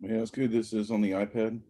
May I ask who this is on the iPad?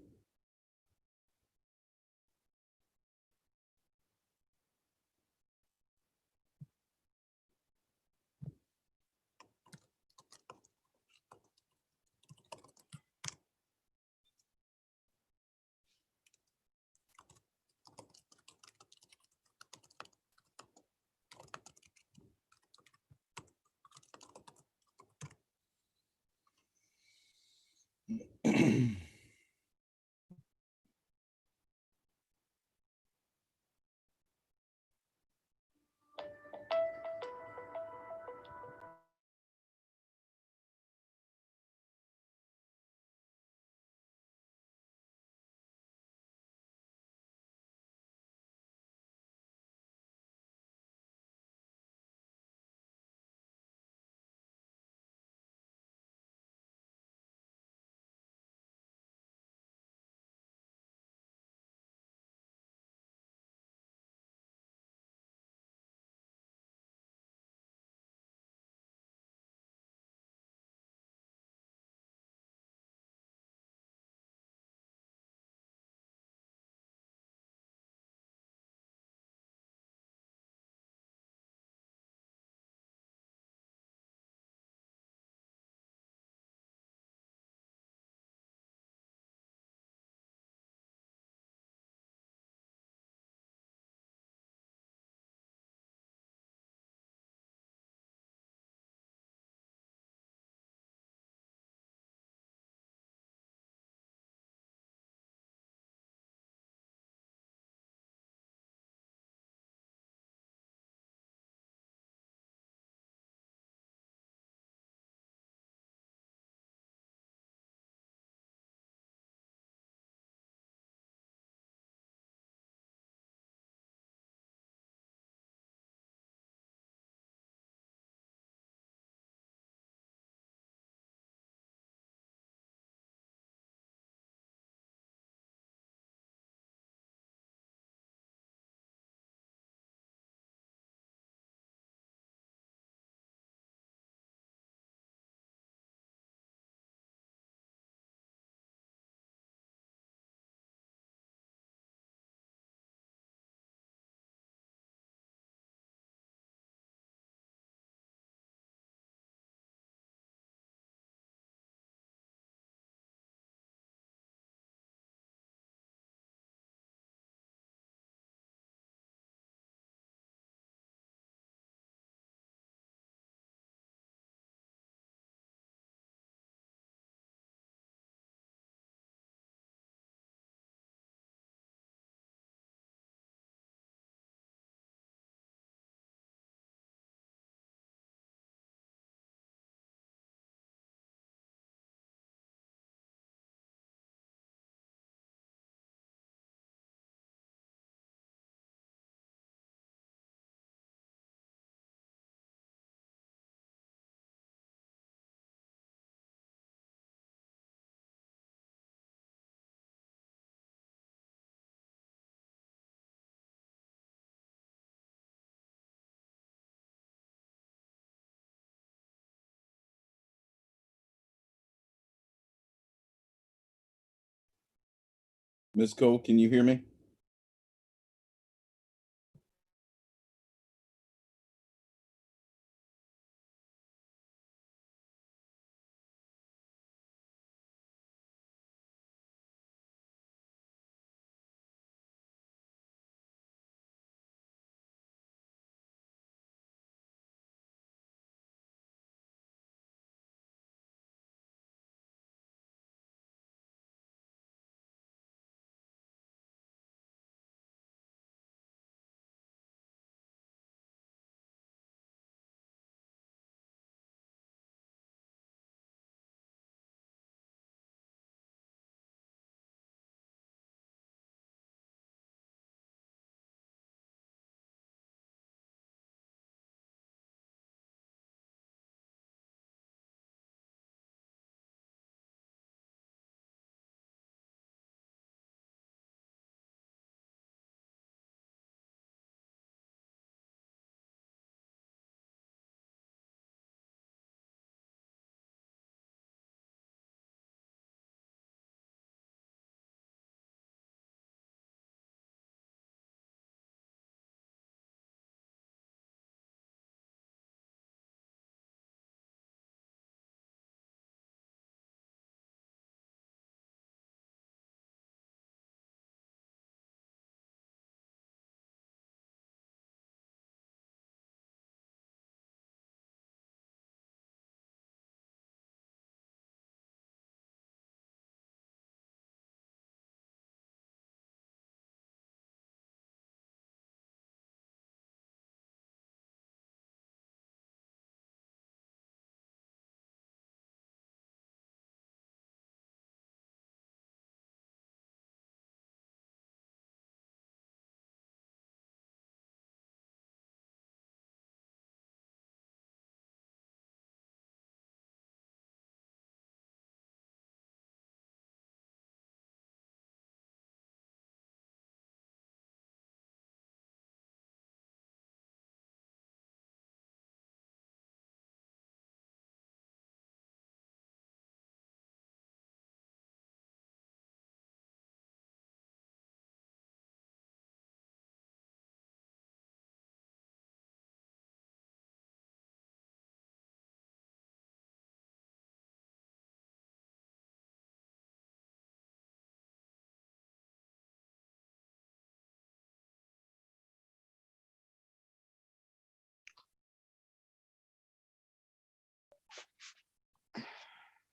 Ms. Cole, can you hear me?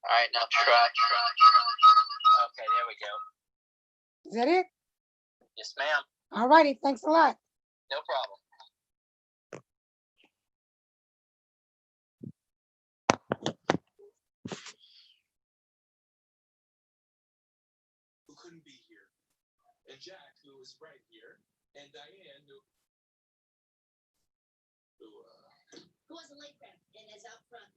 All right, now try. Okay, there we go. Is that it? Yes, ma'am. All righty. Thanks a lot. No problem. Who couldn't be here, and Jack, who was right here, and Diane, who was a late rep and is out front.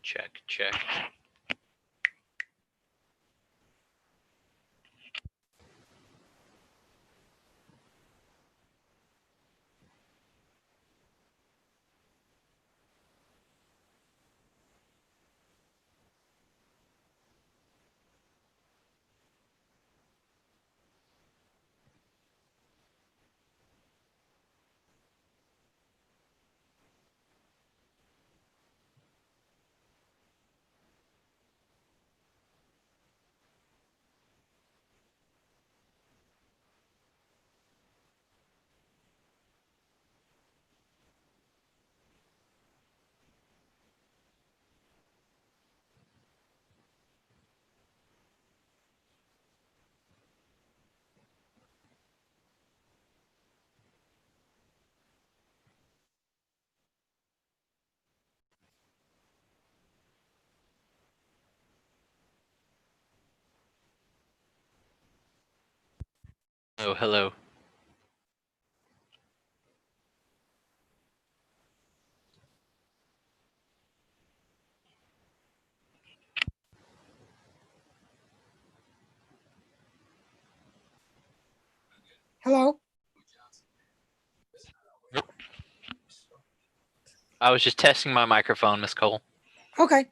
Check, check. Oh, hello. Hello? I was just testing my microphone, Miss Cole. Okay.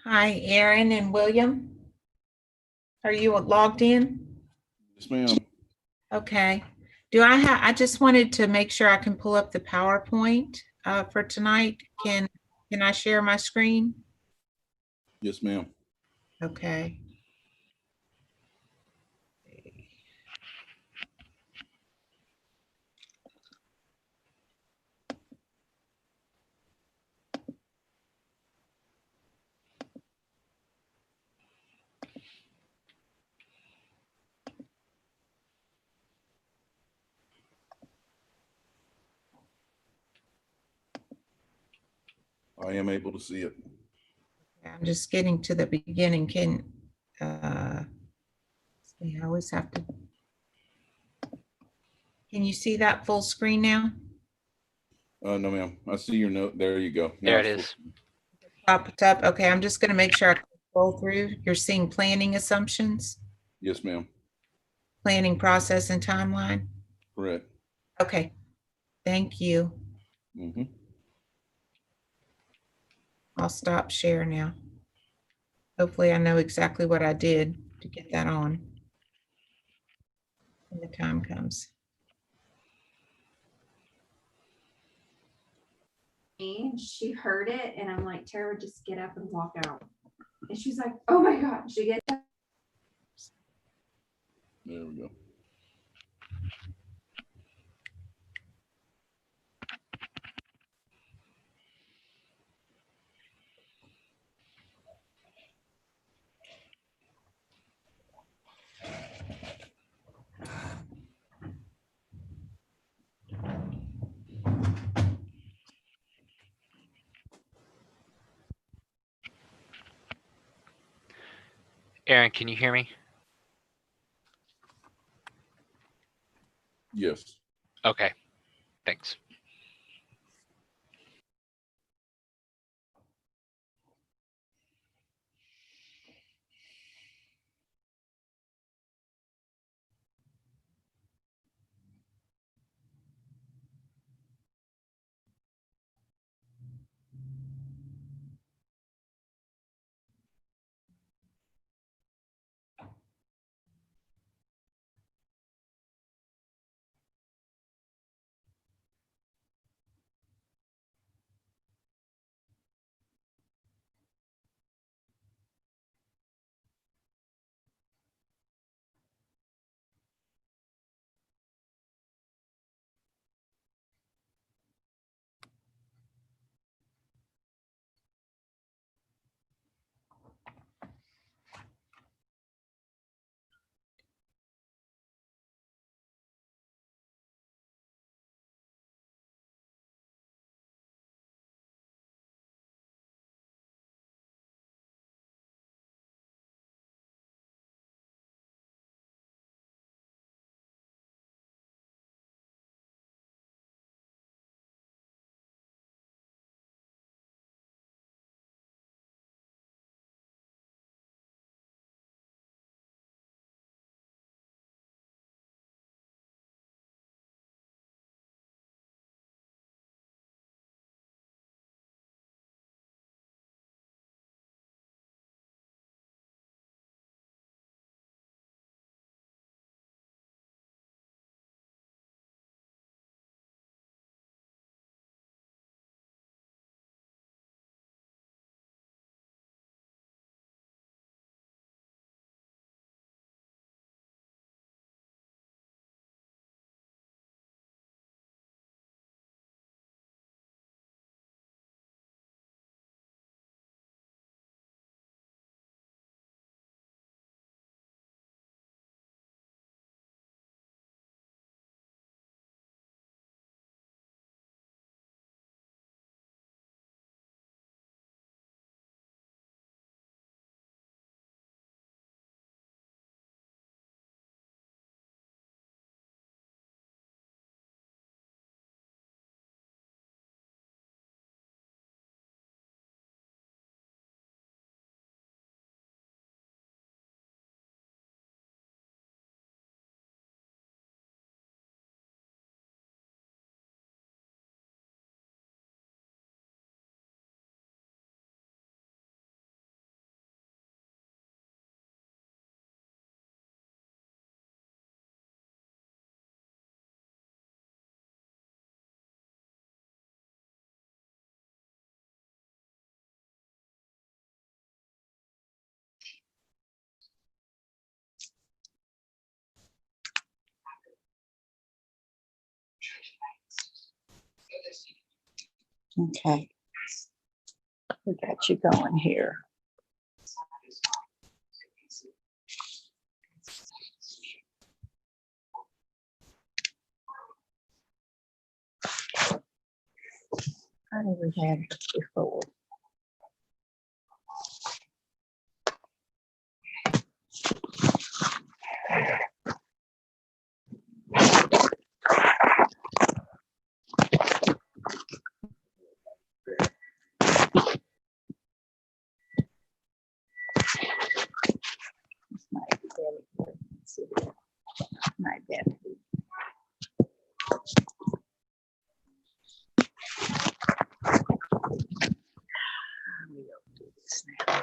Hi, Aaron and William. Are you logged in? Yes, ma'am. Okay. I just wanted to make sure I can pull up the PowerPoint for tonight. Can I share my screen? Yes, ma'am. Okay. I am able to see it. I'm just getting to the beginning. See, I always have to. Can you see that full screen now? No, ma'am. I see your note. There you go. There it it's is. Popped up. Okay, I'm just going to make sure I can scroll through. You're seeing planning assumptions, Yes, ma'am. planning process and timeline. Correct. Okay, thank you. Mm-hmm. I'll stop share now. Hopefully I know exactly what I did to get that on when the time comes. And she heard it, and I'm like, Tara, just get up and walk out. And she's like, oh my God. She gets up. There we go. Aaron, can you hear me? Yes. Okay, thanks. Okay. We got you going here. I never had this before. My bad. We'll do this now.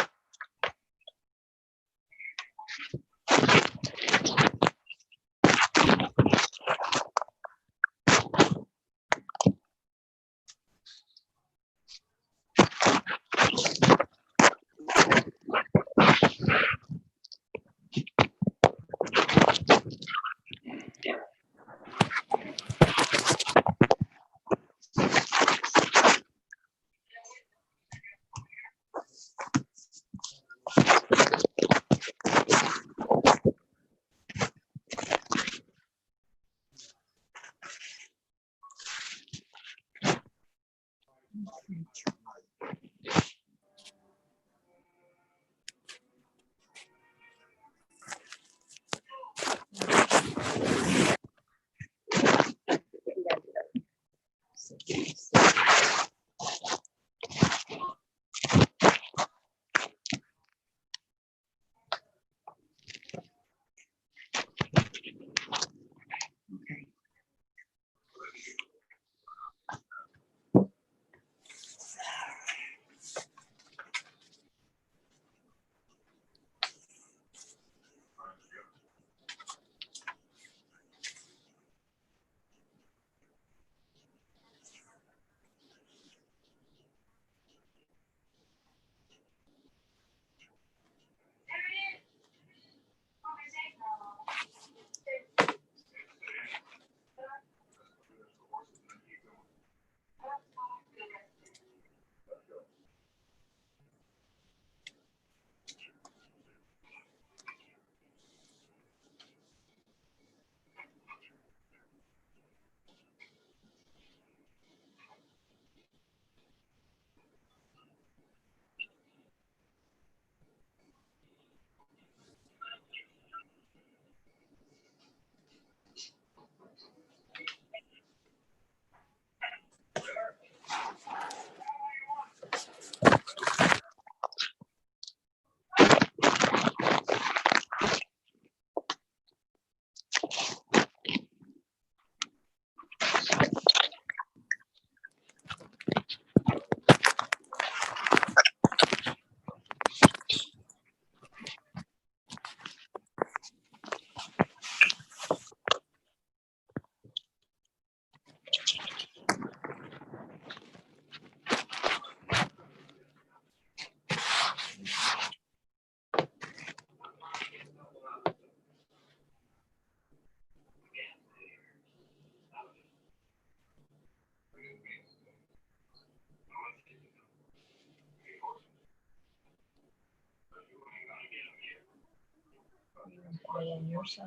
On your side.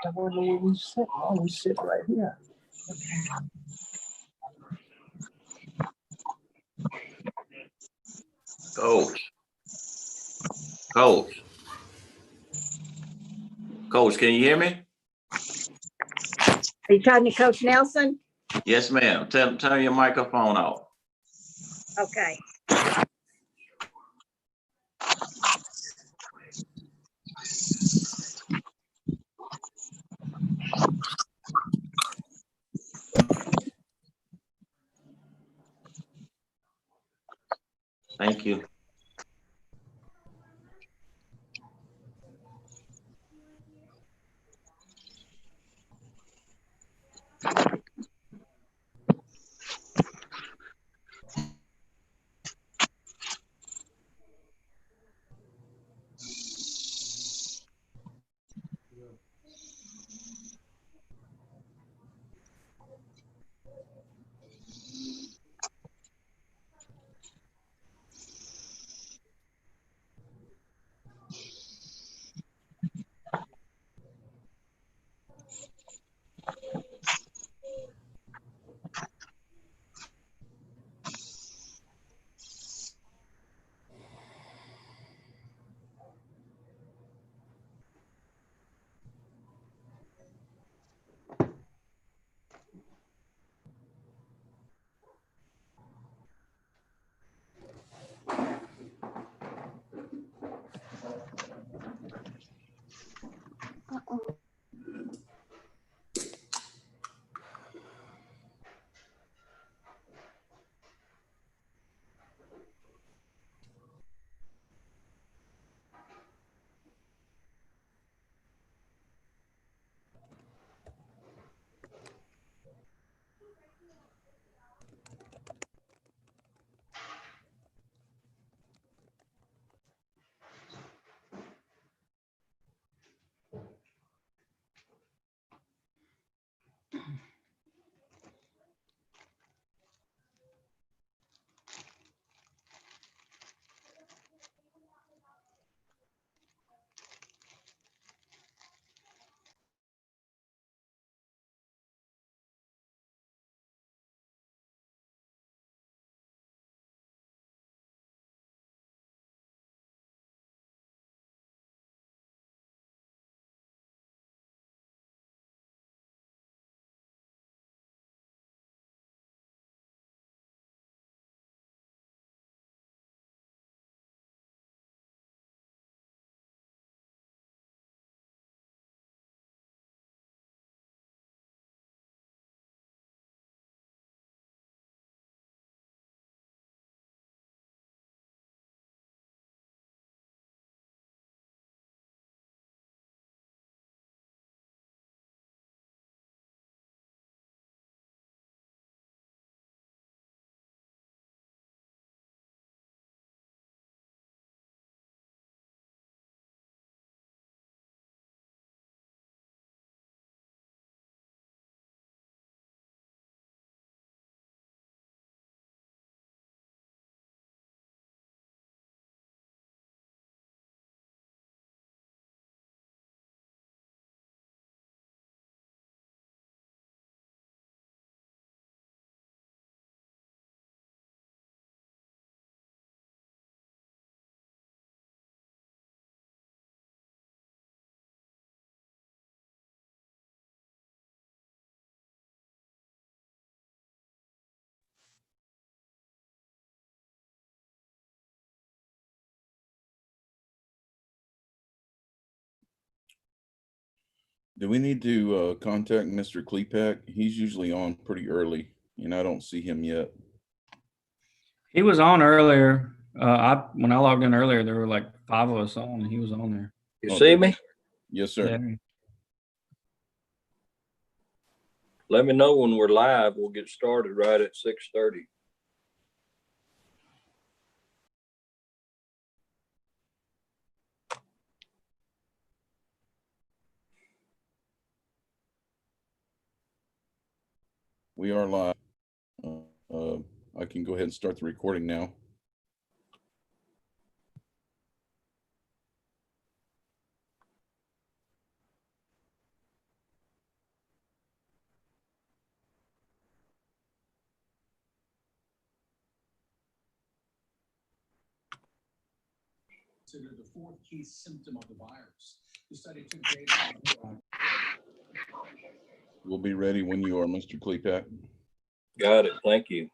I wonder where we sit. Oh, we sit right here. Coach. Coach. Coach, can you hear me? Are you talking to Coach Nelson? Yes, ma'am. Turn your microphone off. Okay. Thank you. Do we need to contact Mr. Klepak? He's usually on pretty early, and I don't see him yet. He was on earlier. When I logged in earlier, there were like 5 of us on, and he was on there. You Oh, see good. me? Yes, sir. Yeah. Let me know when we're live. We'll get started right at 6:30. We are live. I can go ahead and start the recording now. Considered the fourth key symptom of the virus. The study took data. We'll be ready when you are, Mr. Klepak. Got it. Thank you.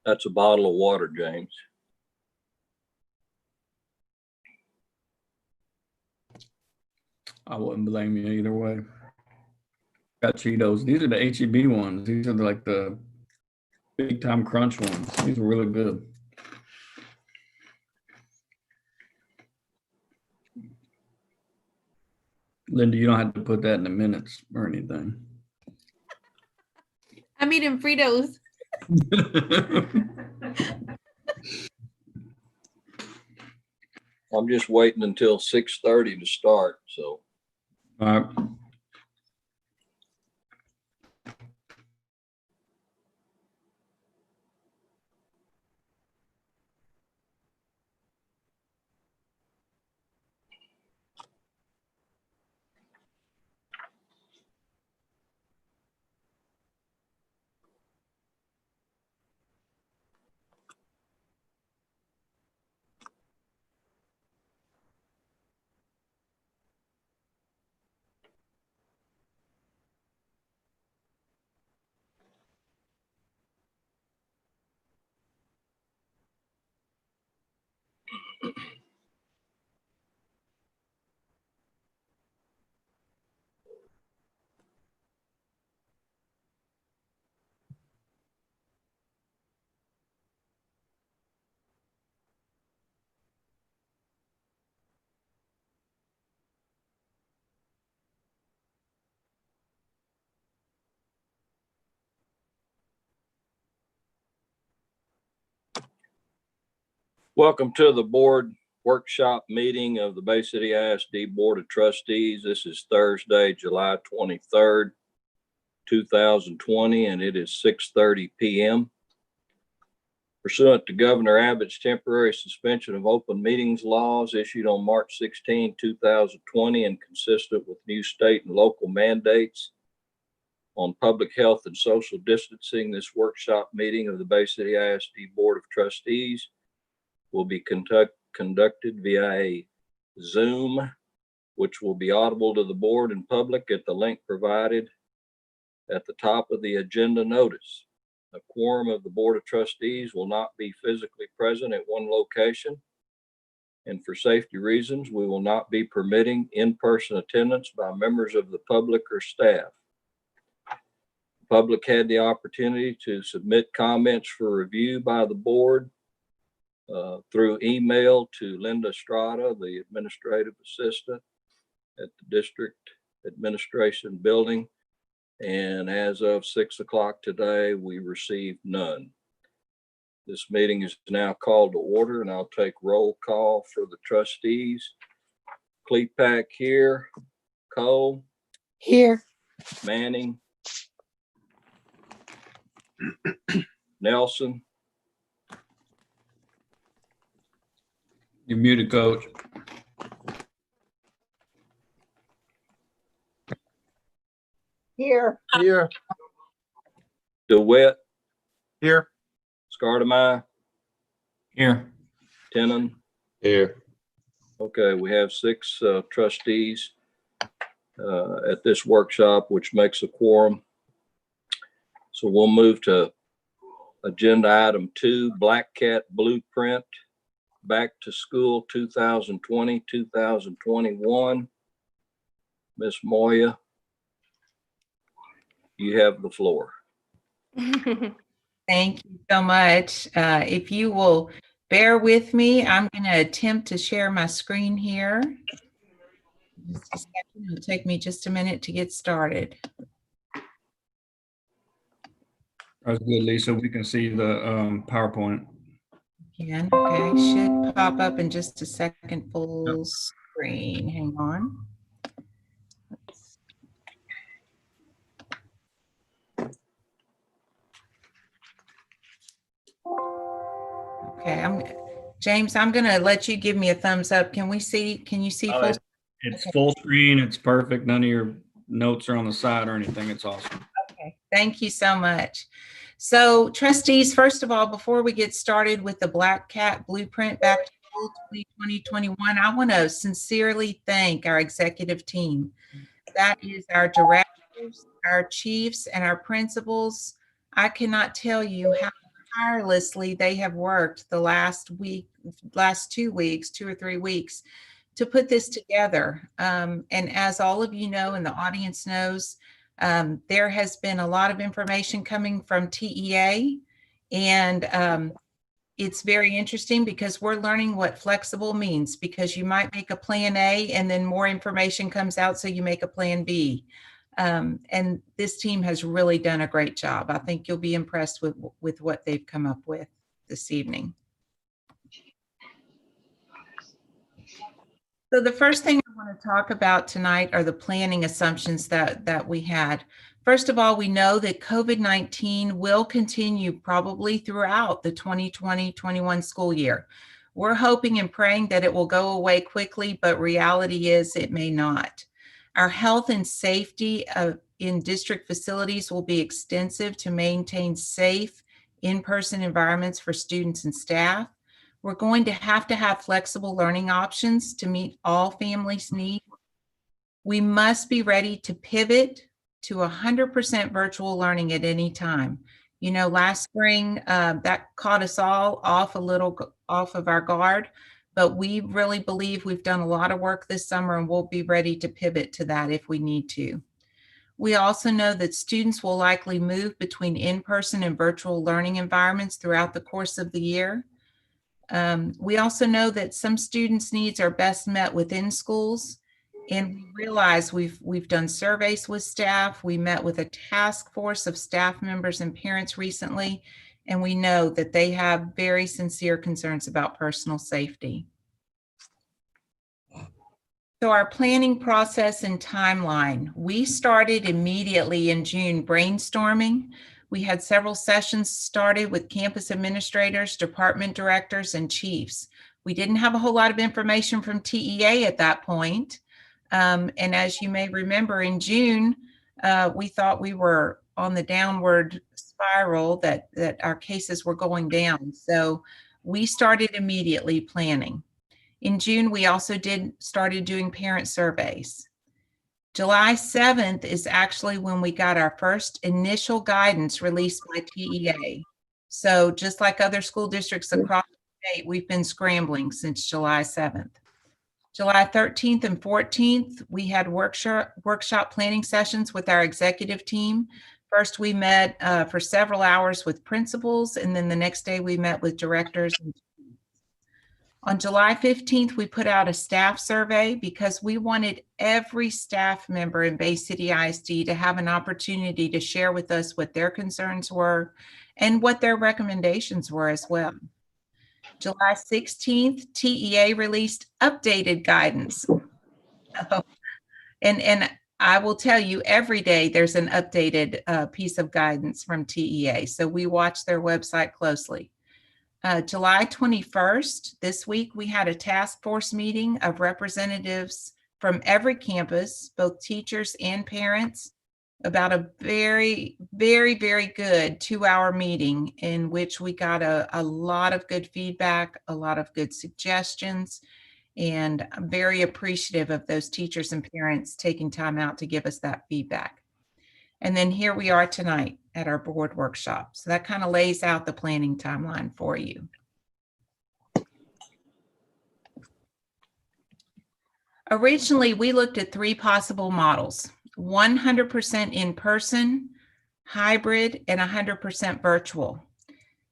That's a bottle of water, James. I wouldn't blame you either way. Got Cheetos. These are the HEB ones. These are like the big time crunch ones. These are really good. Linda, you don't have to put that in the minutes or anything. I'm eating Fritos. I'm just waiting until 6:30 to start. So All right. welcome to the board workshop meeting of the Bay City ISD Board of Trustees. This is Thursday, July 23rd, 2020, and it is 6:30 p.m. Pursuant to Governor Abbott's temporary suspension of open meetings laws issued on March 16, 2020, and consistent with new state and local mandates on public health and social distancing, this workshop meeting of the Bay City ISD Board of Trustees will be conducted via a Zoom, which will be audible to the board and public at the link provided at the top of the agenda notice. A quorum of the Board of Trustees will not be physically present at one location, and for safety reasons, we will not be permitting in-person attendance by members of the public or staff. The public had the opportunity to submit comments for review by the board through email to Linda Estrada, the administrative assistant at the district administration building. And as of 6 o'clock today, we received none. This meeting is now called to order, and I'll take roll call for the trustees. Clepack here, Cole, Here. Manning, Nelson, You're muted, Coach. Here. Here. DeWitt, Here. Scardemeyer, Here. Tenon. Here. Okay, we have 6 trustees at this workshop, which makes a quorum. So we'll move to agenda item 2, Black Cat Blueprint, Back to School 2020, 2021. Ms. Moya, you have the floor. Thank you so much. If you will bear with me, I'm going to attempt to share my screen here. Just a second. It'll take me just a minute to get started. That's good, Lisa. We can see the PowerPoint. Again, okay, should pop up in just a second, full screen. Hang on. Okay, James, I'm gonna let you give me a thumbs up. Can you see full? It's full screen. It's perfect. None of your notes are on the side or anything. It's awesome. Okay, thank you so much. So trustees, first of all, before we get started with the Black Cat Blueprint Back to School 2020-21, I want to sincerely thank our executive team. That is our directors, our chiefs, and our principals. I cannot tell you how tirelessly they have worked the last 2 weeks, 2 or 3 weeks, to put this together. And as all of you know, and the audience knows, there has been a lot of information coming from TEA, and it's very interesting because we're learning what flexible means, because you might make a plan A and then more information comes out, so you make a plan B. And this team has really done a great job. I think you'll be impressed with what they've come up with this evening. So the first thing I want to talk about tonight are the planning assumptions that we had. First of all, we know that COVID-19 will continue probably throughout the 2020-21 school year. We're hoping and praying that it will go away quickly, but reality is it may not. Our health and safety in district facilities will be extensive to maintain safe in-person environments for students and staff. We're going to have flexible learning options to meet all families' needs. We must be ready to pivot to 100% virtual learning at any time. You know, last spring, that caught us all off of our guard, but we really believe we've done a lot of work this summer, and we'll be ready to pivot to that if we need to. We also know that students will likely move between in-person and virtual learning environments throughout the course of the year. We also know that some students' needs are best met within schools, and we realize we've done surveys with staff. We met with a task force of staff members and parents recently, and we know that they have very sincere concerns about personal safety. So our planning process and timeline, we started immediately in June brainstorming. We had several sessions started with campus administrators, department directors, and chiefs. We didn't have a whole lot of information from TEA at that point. And as you may remember, in June, we thought we were on the downward spiral, that our cases were going down. So we started immediately planning. In June, we also started doing parent surveys. July 7th is actually when we got our first initial guidance released by TEA. So just like other school districts across the state, we've been scrambling since July 7th. July 13th and 14th, we had workshop planning sessions with our executive team. First, we met for several hours with principals, and then the next day we met with directors. On July 15th, we put out a staff survey because we wanted every staff member in Bay City ISD to have an opportunity to share with us what their concerns were and what their recommendations were as well. July 16th, TEA released updated guidance. And I will tell you, every day there's an updated piece of guidance from TEA. So we watch their website closely. July 21st, this week, we had a task force meeting of representatives from every campus, both teachers and parents, about a very, very, very good 2-hour meeting in which we got a lot of good feedback, a lot of good suggestions, and I'm very appreciative of those teachers and parents taking time out to give us that feedback. And then here we are tonight at our board workshop. So that kind of lays out the planning timeline for you. Originally, we looked at 3 possible models: 100% in person, hybrid, and 100% virtual.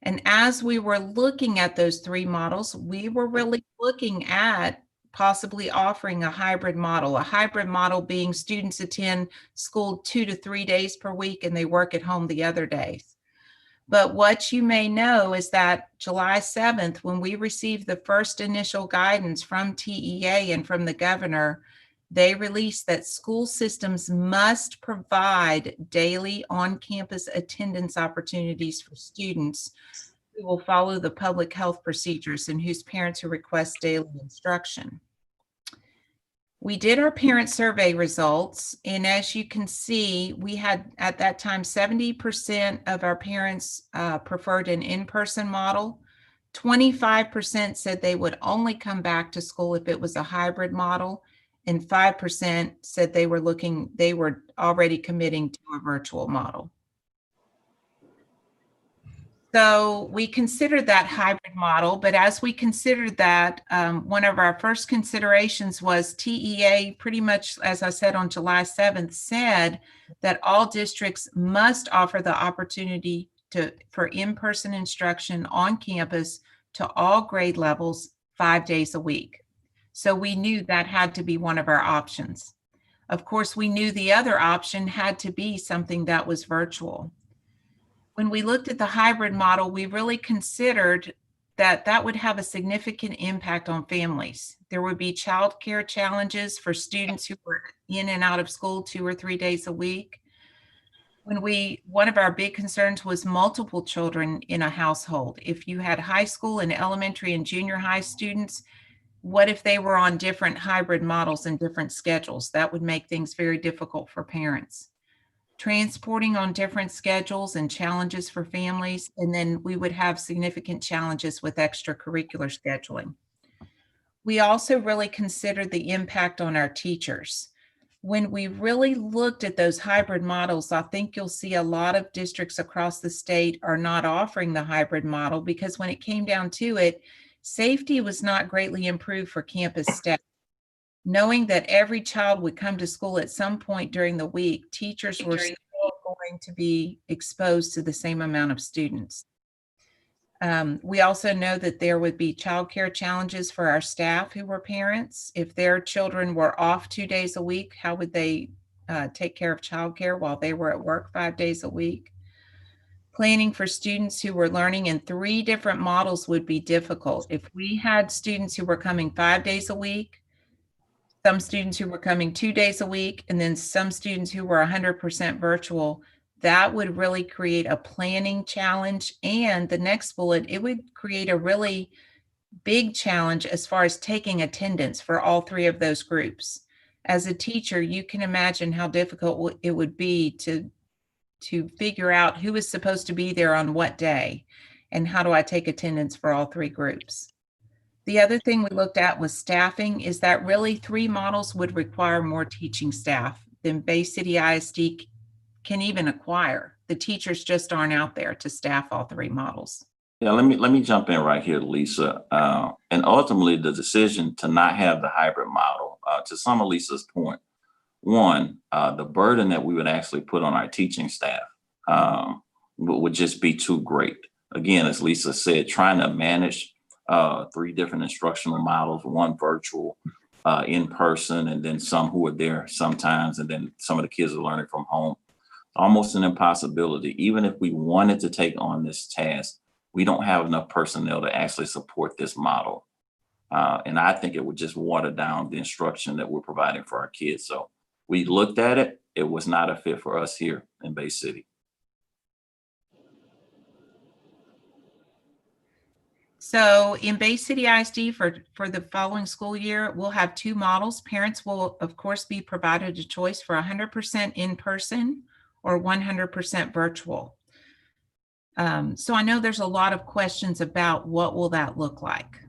And as we were looking at those 3 models, we were really looking at possibly offering a hybrid model being students attend school 2 to 3 days per week and they work at home the other days. But what you may know is that July 7th, when we received the first initial guidance from TEA and from the governor, they released that school systems must provide daily on-campus attendance opportunities for students who will follow the public health procedures and whose parents who request daily instruction. We did our parent survey results, and as you can see, we had at that time 70% of our parents preferred an in-person model. 25% said they would only come back to school if it was a hybrid model, and 5% said they were already committing to a virtual model. So we considered that hybrid model, but as we considered that, one of our first considerations was TEA pretty much, as I said on July 7th, said that all districts must offer the opportunity for in-person instruction on campus to all grade levels 5 days a week. So we knew that had to be one of our options. Of course, we knew the other option had to be something that was virtual. When we looked at the hybrid model, we really considered that that would have a significant impact on families. There would be childcare challenges for students who were in and out of school 2 or 3 days a week. One of our big concerns was multiple children in a household. If you had high school and elementary and junior high students, what if they were on different hybrid models and different schedules? That would make things very difficult for parents. Transporting on different schedules and challenges for families, and then we would have significant challenges with extracurricular scheduling. We also really considered the impact on our teachers. When we really looked at those hybrid models, I think you'll see a lot of districts across the state are not offering the hybrid model because when it came down to it, safety was not greatly improved for campus staff. Knowing that every child would come to school at some point during the week, teachers were still going to be exposed to the same amount of students. We also know that there would be childcare challenges for our staff who were parents. If their children were off 2 days a week, how would they take care of childcare while they were at work 5 days a week? Planning for students who were learning in 3 different models would be difficult. If we had students who were coming 5 days a week, some students who were coming 2 days a week, and then some students who were 100% virtual, that would really create a planning challenge. And the next bullet, it would create a really big challenge as far as taking attendance for all 3 of those groups. As a teacher, you can imagine how difficult it would be to figure out who is supposed to be there on what day, and how do I take attendance for all 3 groups. The other thing we looked at was staffing, is that really 3 models would require more teaching staff than Bay City ISD can even acquire. The teachers just aren't out there to staff all 3 models. Yeah, let me jump in right here, Lisa. And ultimately, the decision to not have the hybrid model, to some of Lisa's point, one, the burden that we would actually put on our teaching staff would just be too great. Again, as Lisa said, trying to manage 3 different instructional models, 1 virtual, in person, and then some who are there sometimes, and then some of the kids are learning from home. Almost an impossibility. Even if we wanted to take on this task, we don't have enough personnel to actually support this model. And I think it would just water down the instruction that we're providing for our kids. So we looked at it. It was not a fit for us here in Bay City. So in Bay City ISD for the following school year, we'll have 2 models. Parents will, of course, be provided a choice for 100% in person or 100% virtual. So I know there's a lot of questions about what will that look like.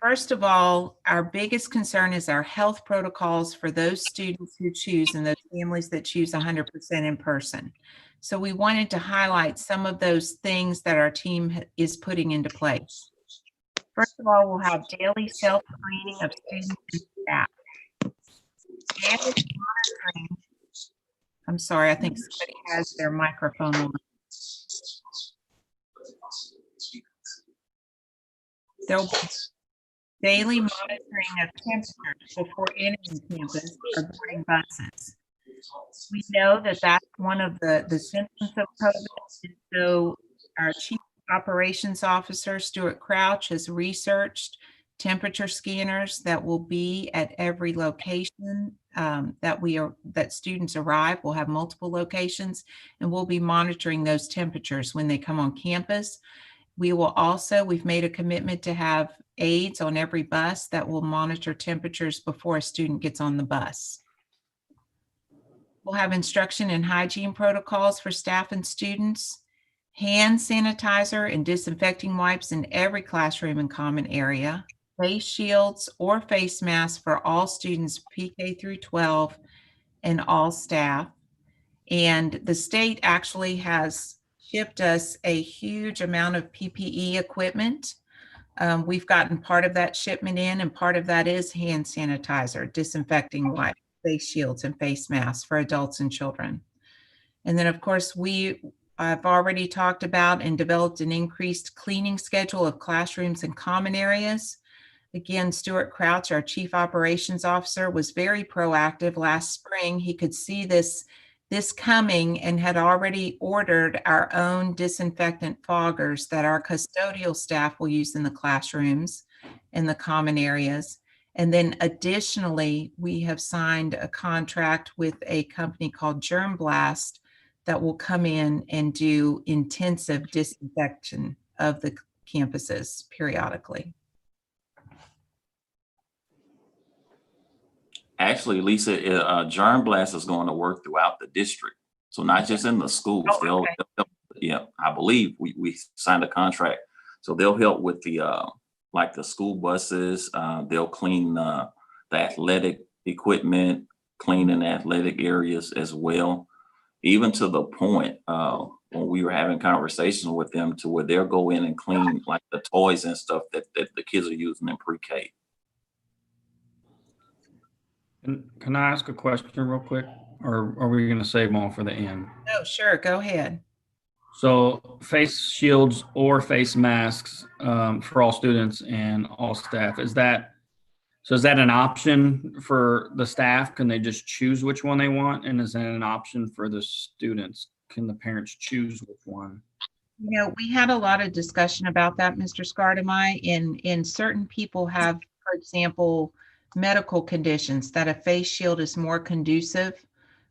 First of all, our biggest concern is our health protocols for those students who choose and those families that choose 100% in person. So we wanted to highlight some of those things that our team is putting into place. First of all, we'll have daily self-screening of students and staff. Monitoring. I'm sorry, I think somebody has their microphone on. There'll be daily monitoring of temperatures before entering campus or boarding buses. We know that that's one of the symptoms of COVID. And so our Chief Operations Officer, Stuart Crouch, has researched temperature scanners that will be at every location that students arrive. We'll have multiple locations, and we'll be monitoring those temperatures when they come on campus. We will also, we've made a commitment to have aides on every bus that will monitor temperatures before a student gets on the bus. We'll have instruction and hygiene protocols for staff and students, hand sanitizer and disinfecting wipes in every classroom and common area, face shields or face masks for all students PK through 12 and all staff. And the state actually has shipped us a huge amount of PPE equipment. We've gotten part of that shipment in, and part of that is hand sanitizer, disinfecting wipes, face shields, and face masks for adults and children. And then, of course, I've already talked about and developed an increased cleaning schedule of classrooms and common areas. Again, Stuart Crouch, our Chief Operations Officer, was very proactive last spring. He could see this coming and had already ordered our own disinfectant foggers that our custodial staff will use in the classrooms and the common areas. And then additionally, we have signed a contract with a company called Germ Blast that will come in and do intensive disinfection of the campuses periodically. Actually, Lisa, Germ Blast is going to work throughout the district. So not just in the schools. Oh, okay. Yeah, I believe we signed a contract. So they'll help with the like the school buses. They'll clean the athletic equipment, cleaning athletic areas as well. Even to the point when we were having conversations with them to where they'll go in and clean like the toys and stuff that the kids are using in pre-K. Can I ask a question real quick, or are we going to save them all for the end? Oh, sure. Go ahead. So face shields or face masks for all students and all staff. Is that an option for the staff? Can they just choose which one they want? And is that an option for the students? Can the parents choose which one? You know, we had a lot of discussion about that, Mr. Scardamai, and certain people have, for example, medical conditions that a face shield is more conducive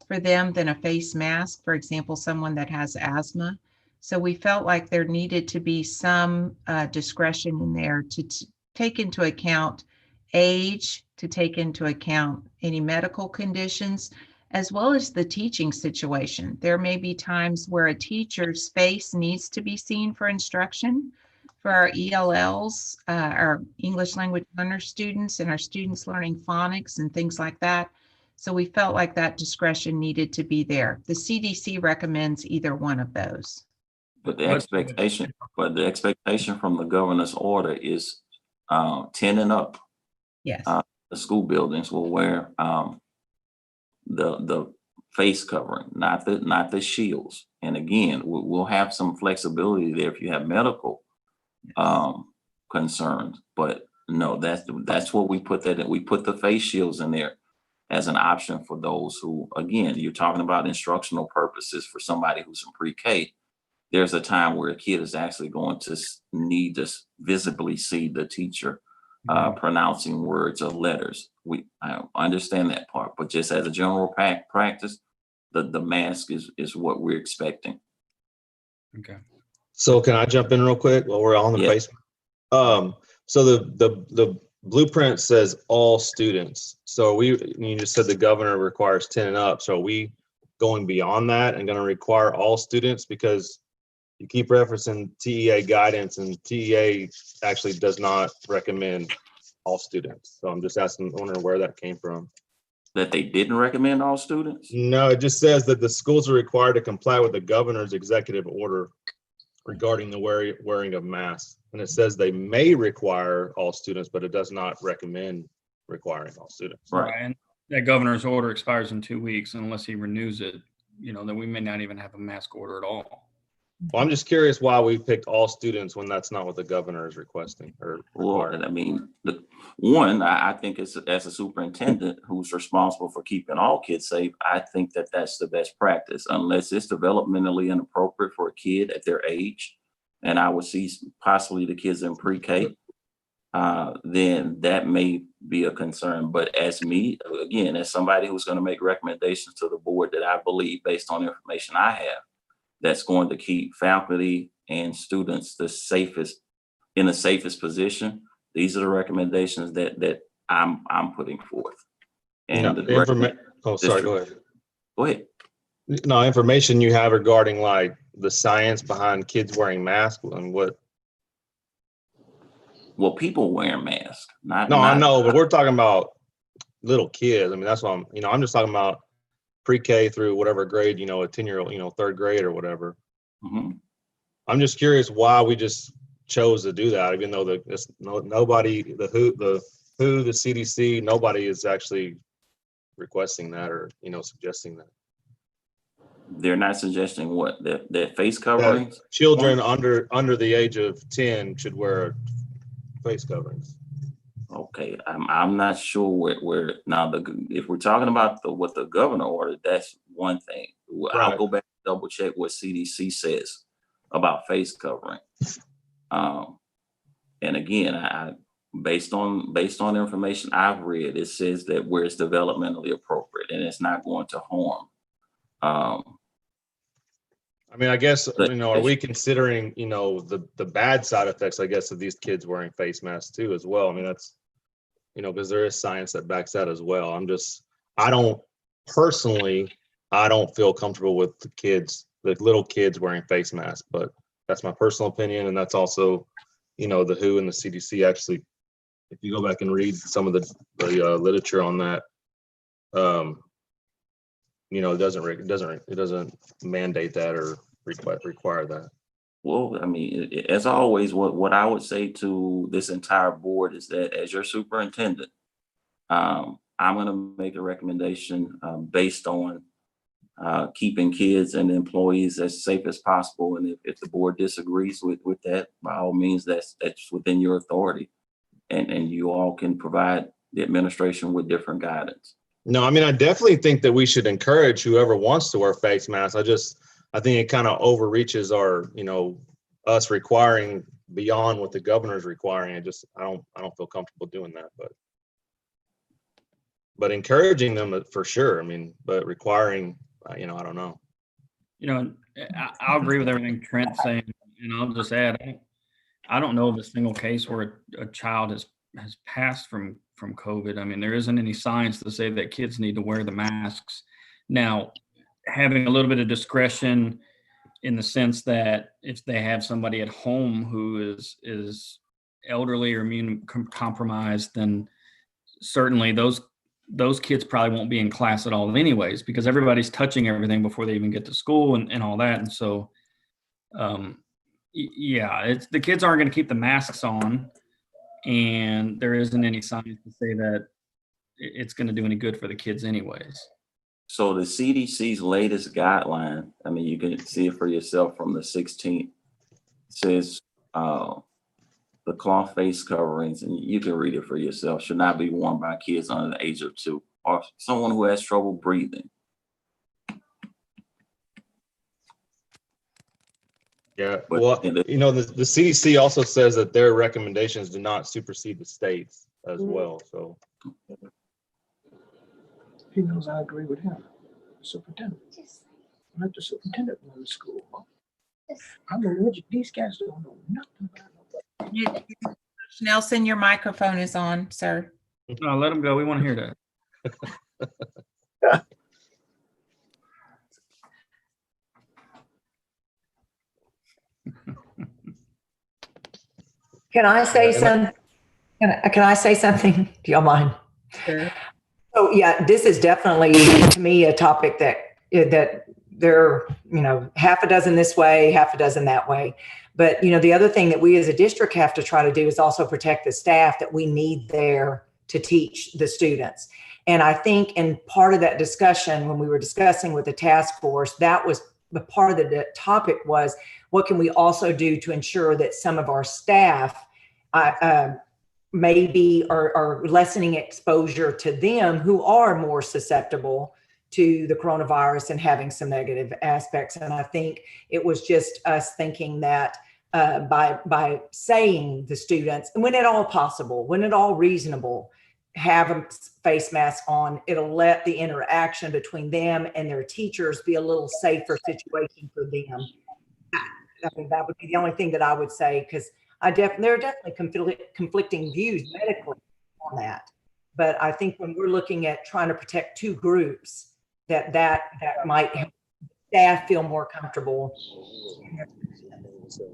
for them than a face mask. For example, someone that has asthma. So we felt like there needed to be some discretion in there to take into account age, to take into account any medical conditions, as well as the teaching situation. There may be times where a teacher's face needs to be seen for instruction. For our ELLs, our English language learner students, and our students learning phonics and things like that. So we felt like that discretion needed to be there. The CDC recommends either one of those. But the expectation from the governor's order is 10 and up. Yes. The school buildings will wear the face covering, not the shields. And again, we'll have some flexibility there if you have medical concerns. But no, that's what we put that in. We put the face shields in there as an option for those who, again, you're talking about instructional purposes for somebody who's in pre-K. There's a time where a kid is actually going to need to visibly see the teacher pronouncing words or letters. I understand that part, but just as a general practice, the mask is what we're expecting. Okay. So can I jump in real quick while we're on the face? So the blueprint says all students. So you just said the governor requires 10 and up. So are we going beyond that and going to require all students? Because you keep referencing TEA guidance, and TEA actually does not recommend all students. So I'm just wondering where that came from. That they didn't recommend all students? No, it just says that the schools are required to comply with the governor's executive order regarding the wearing of masks. And it says they may require all students, but it does not recommend requiring all students. Right. And that governor's order expires in 2 weeks, and unless he renews it, then we may not even have a mask order at all. Well, I'm just curious why we picked all students when that's not what the governor is requesting or requiring. Well, I mean, I think as a superintendent who's responsible for keeping all kids safe, I think that that's the best practice, unless it's developmentally inappropriate for a kid at their age. And I would see possibly the kids in pre-K, then that may be a concern. But as somebody who's going to make recommendations to the board that I believe based on information I have, that's going to keep faculty and students in the safest position. These are the recommendations that I'm putting forth. And go ahead. Go ahead. No, information you have regarding like the science behind kids wearing masks and what? Well, people wearing masks. I know, but we're talking about little kids. I mean, that's what I'm just talking about pre-K through whatever grade, a 10-year-old, third grade or whatever. Mm-hmm. I'm just curious why we just chose to do that, even though nobody, the WHO, the CDC, nobody is actually requesting that or, suggesting that. They're not suggesting what? That face coverings? Children under the age of 10 should wear face coverings. Okay, I'm not sure where now if we're talking about what the governor ordered, that's one thing. Right. I'll go back and double check what CDC says about face covering. And again, I based on information I've read, it says that where it's developmentally appropriate and it's not going to harm. I mean, I guess, are we considering, the bad side effects, I guess, of these kids wearing face masks too, as well? I mean, that's, because there is science that backs that as well. I don't feel comfortable with the little kids wearing face masks, but that's my personal opinion. And that's also, the WHO and the CDC actually, if you go back and read some of the literature on that, it doesn't mandate that or require that. Well, I mean, as always, what I would say to this entire board is that as your superintendent, I'm going to make a recommendation based on keeping kids and employees as safe as possible. And if the board disagrees with that, by all means, that's within your authority. And you all can provide the administration with different guidance. No, I mean, I definitely think that we should encourage whoever wants to wear face masks. I think it kind of overreaches our, us requiring beyond what the governor's requiring. I don't feel comfortable doing that, but encouraging them for sure. I mean, but requiring, I don't know. I'll agree with everything Trent's saying, and I'll just add, I don't know of a single case where a child has passed from COVID. I mean, there isn't any science to say that kids need to wear the masks. Now, having a little bit of discretion in the sense that if they have somebody at home who is elderly or immune compromised, then certainly those kids probably won't be in class at all anyways, because everybody's touching everything before they even get to school and all that. And so, the kids aren't going to keep the masks on, and there isn't any science to say that it's going to do any good for the kids anyways. So the CDC's latest guideline, I mean, you can see it for yourself from the 16th, says the cloth face coverings, and you can read it for yourself, should not be worn by kids under the age of 2 or someone who has trouble breathing. Yeah, But well, in the- you know, the CDC also says that their recommendations do not supersede the states as well, so. He knows I agree with him. Superintendent. I'm not the superintendent of the school. I'm allergic. These guys don't know nothing about nobody. Nelson, your microphone is on, sir. No, let them go. We want to hear that. Can I say something? Can I say something? Do y'all mind? Sure. So yeah, this is definitely to me a topic that there, half a dozen this way, half a dozen that way. But the other thing that we as a district have to try to do is also protect the staff that we need there to teach the students. And I think in part of that discussion, when we were discussing with the task force, that was the part of the topic was, what can we also do to ensure that some of our staff maybe are lessening exposure to them who are more susceptible to the coronavirus and having some negative aspects. And I think it was just us thinking that by saying the students, and when at all possible, when at all reasonable, have a face mask on, it'll let the interaction between them and their teachers be a little safer situation for them. I mean, that would be the only thing that I would say, because there are definitely conflicting views medically on that. But I think when we're looking at trying to protect two groups, that might help staff feel more comfortable.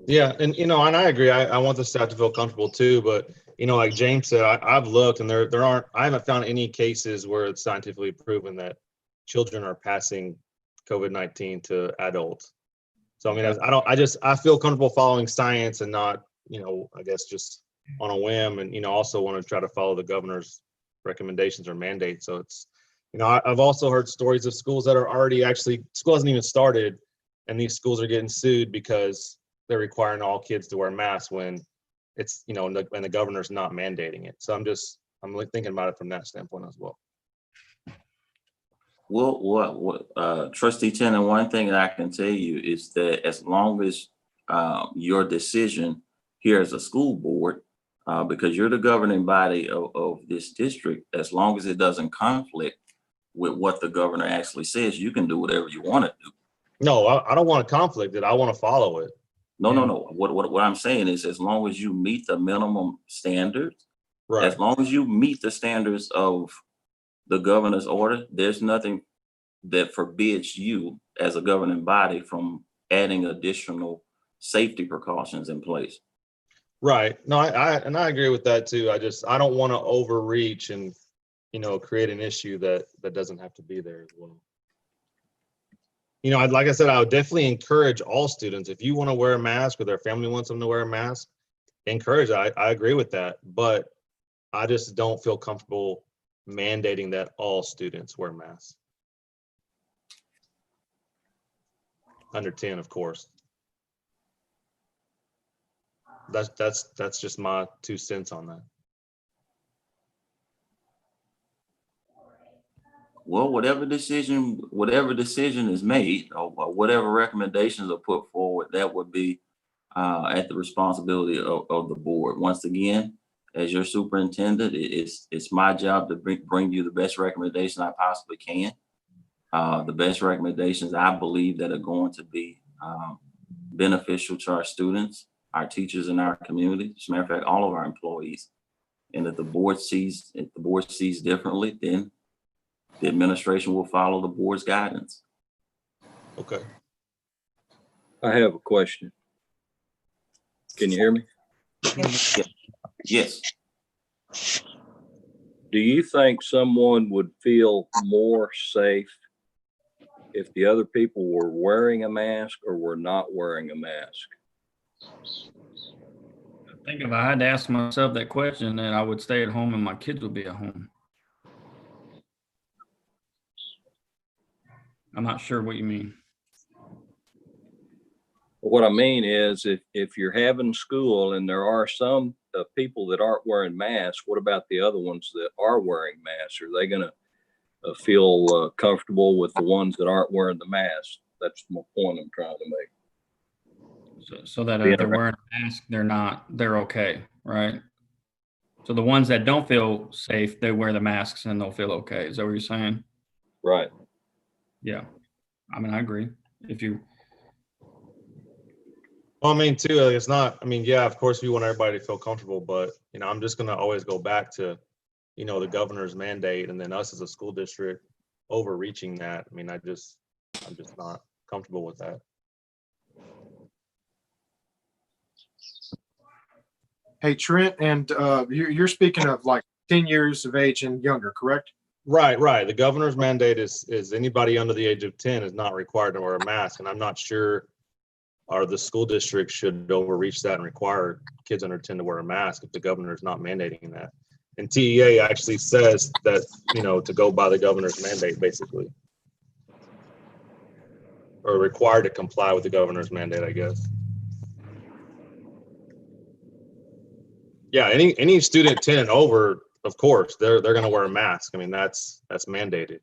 Yeah, and and I agree. I want the staff to feel comfortable too, but like James said, I've looked and I haven't found any cases where it's scientifically proven that children are passing COVID-19 to adults. So I mean, I feel comfortable following science and not, I guess just on a whim, and also want to try to follow the governor's recommendations or mandates. So it's, I've also heard stories of schools that are already school hasn't even started, and these schools are getting sued because they're requiring all kids to wear masks when it's, and the governor's not mandating it. So I'm thinking about it from that standpoint as well. Well, Trustee Tennant, one thing that I can tell you is that as long as your decision here as a school board, because you're the governing body of this district, as long as it doesn't conflict with what the governor actually says, you can do whatever you want to do. No, I don't want to conflict it. I want to follow it. No. What I'm saying is, as long as you meet the minimum standards, right? As long as you meet the standards of the governor's order, there's nothing that forbids you as a governing body from adding additional safety precautions in place. Right. No, I agree with that too. I don't want to overreach and, create an issue that doesn't have to be there as well. Like I said, I would definitely encourage all students, if you want to wear a mask or their family wants them to wear a mask, encourage. I agree with that, but I just don't feel comfortable mandating that all students wear masks. Under 10, of course. That's just my 2 cents on that. Well, whatever decision is made, or whatever recommendations are put forward, that would be at the responsibility of the board. Once again, as your superintendent, it's my job to bring you the best recommendation I possibly can. The best recommendations I believe that are going to be beneficial to our students, our teachers in our community, as a matter of fact, all of our employees. And if the board sees differently, then the administration will follow the board's guidance. Okay. I have a question. Can you hear me? Yes. Do you think someone would feel more safe if the other people were wearing a mask or were not wearing a mask? I think if I had to ask myself that question, then I would stay at home and my kids would be at home. I'm not sure what you mean. What I mean is if you're having school and there are some people that aren't wearing masks, what about the other ones that are wearing masks? Are they going to feel comfortable with the ones that aren't wearing the mask? That's my point I'm trying to make. So that if they're wearing a mask, they're okay, right? So the ones that don't feel safe, they wear the masks and they'll feel okay. Is that what you're saying? Right. Yeah. I mean, I agree. Well, I mean, too, it's not, I mean, yeah, of course, we want everybody to feel comfortable, but, you know, I'm just going to always go back to, you know, the governor's mandate and then us as a school district overreaching that. I mean, I'm just not comfortable with that. Hey, Trent, and you're speaking of like 10 years of age and younger, correct? Right. The governor's mandate is anybody under the age of 10 is not required to wear a mask. And I'm not sure the school district should overreach that and require kids under 10 to wear a mask if the governor is not mandating that. And TEA actually says that, you know, to go by the governor's mandate, basically. Or required to comply with the governor's mandate, I guess. Yeah, any student 10 and over, of course, they're going to wear a mask. I mean, that's mandated.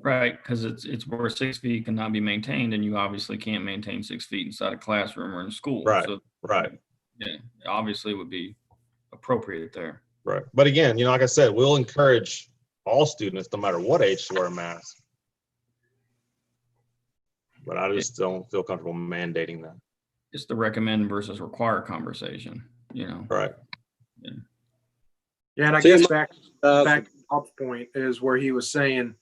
Right, because it's where 6 feet cannot be maintained, and you obviously can't maintain 6 feet inside a classroom or in school. Right, so, right. Yeah, obviously would be appropriate there. Right, but again, you know, like I said, we'll encourage all students, no matter what age, to wear a mask. But I just don't feel comfortable mandating that. It's the recommend versus require conversation, you know. Right. Yeah, and I guess back to Bob's point is where he was saying,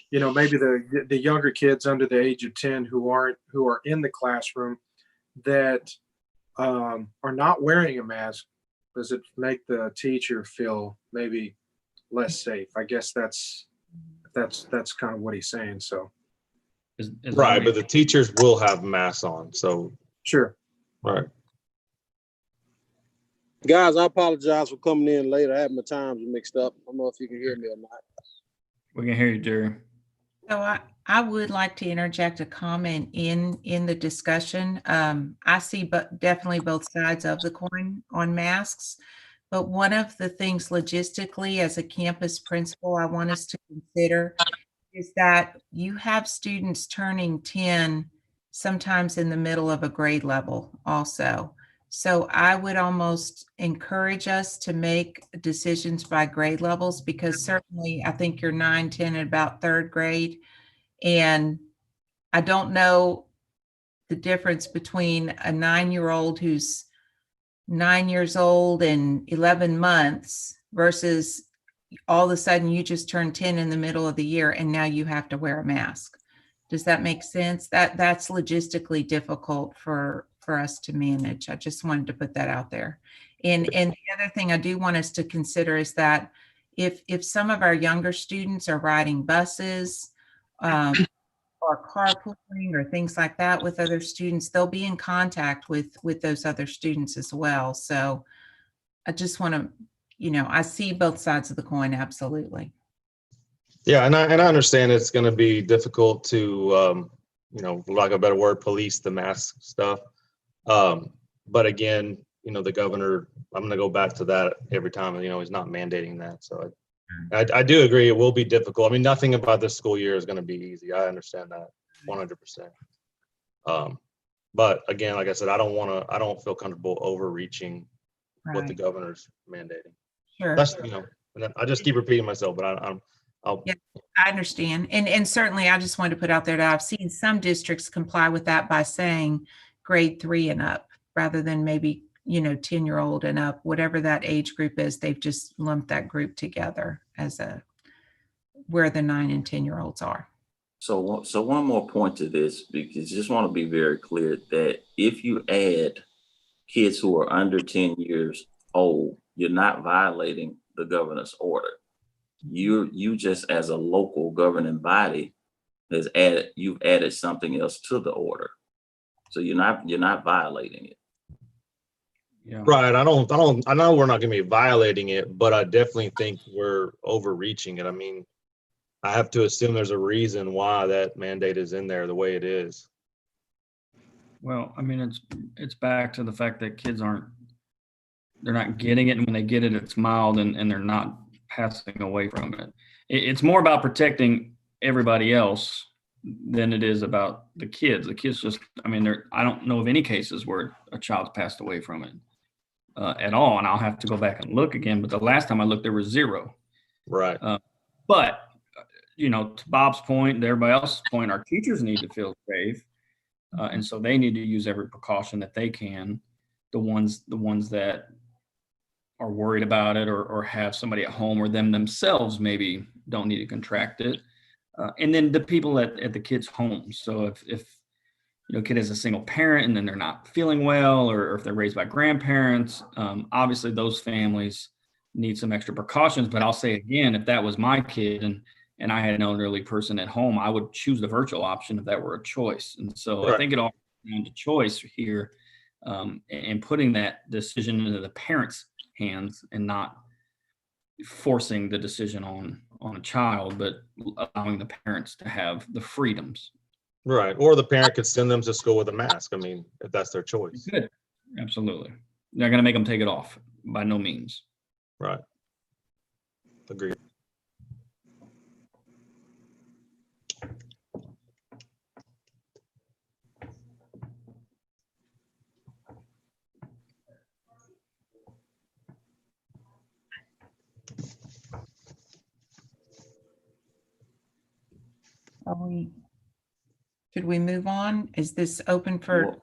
you know, maybe the younger kids under the age of 10 who are in the classroom that are not wearing a mask, does it make the teacher feel maybe less safe? I guess that's kind of what he's saying. So right, but the teachers will have masks on, so sure. Right. Guys, I apologize for coming in late. I had my times mixed up. I don't know if you can hear me or not. We can hear you, Jerry. So I would like to interject a comment in the discussion. I see definitely both sides of the coin on masks, but one of the things logistically as a campus principal I want us to consider is that you have students turning 10 sometimes in the middle of a grade level also. So I would almost encourage us to make decisions by grade levels, because certainly I think you're 9, 10, and about third grade. And I don't know the difference between a 9-year-old who's 9 years old and 11 months versus all of a sudden you just turned 10 in the middle of the year and now you have to wear a mask. Does that make sense? That's logistically difficult for us to manage. I just wanted to put that out there. And the other thing I do want us to consider is that if some of our younger students are riding buses or carpooling or things like that with other students, they'll be in contact with those other students as well. So I just want to, you know, I see both sides of the coin, absolutely. Yeah, and I understand it's going to be difficult to, you know, for lack of a better word, police the mask stuff. But again, you know, the governor, I'm going to go back to that every time, you know, he's not mandating that. So I do agree it will be difficult. I mean, nothing about this school year is going to be easy. I understand that 100%. But again, like I said, I don't feel comfortable overreaching what the governor's mandating. Sure. That's, you know, and I just keep repeating myself, but yeah, I understand. And certainly I just wanted to put out there that I've seen some districts comply with that by saying grade 3 and up, rather than maybe, you know, 10-year-old and up, whatever that age group is, they've just lumped that group together as where the 9 and 10-year-olds are. So one more point to this, because I just want to be very clear that if you add kids who are under 10 years old, you're not violating the governor's order. You just, as a local governing body, you've added something else to the order. So you're not violating it. Yeah. Right. I know we're not going to be violating it, but I definitely think we're overreaching it. I mean, I have to assume there's a reason why that mandate is in there the way it is. Well, I mean, it's back to the fact that kids they're not getting it, and when they get it, it's mild, and they're not passing away from it. It's more about protecting everybody else than it is about the kids. The kids just, I mean, I don't know of any cases where a child's passed away from it at all, and I'll have to go back and look again. But the last time I looked, there was 0. Right. But you know, to Bob's point, and everybody else's point, our teachers need to feel safe, and so they need to use every precaution that they can. The ones that are worried about it or have somebody at home or themselves maybe don't need to contract it. And then the people at the kids' homes. So if you know, kid has a single parent and then they're not feeling well, or if they're raised by grandparents, obviously those families need some extra precautions. But I'll say again, if that was my kid and I had an elderly person at home, I would choose the virtual option if that were a choice. And so Right. I think it all comes down to choice here, and putting that decision into the parents' hands and not forcing the decision on a child, but allowing the parents to have the freedoms. Right. Or the parent could send them to school with a mask. I mean, if that's their choice. Good. Absolutely. They're going to make them take it off, by no means. Right. Agreed. Should we move on? Is this open for,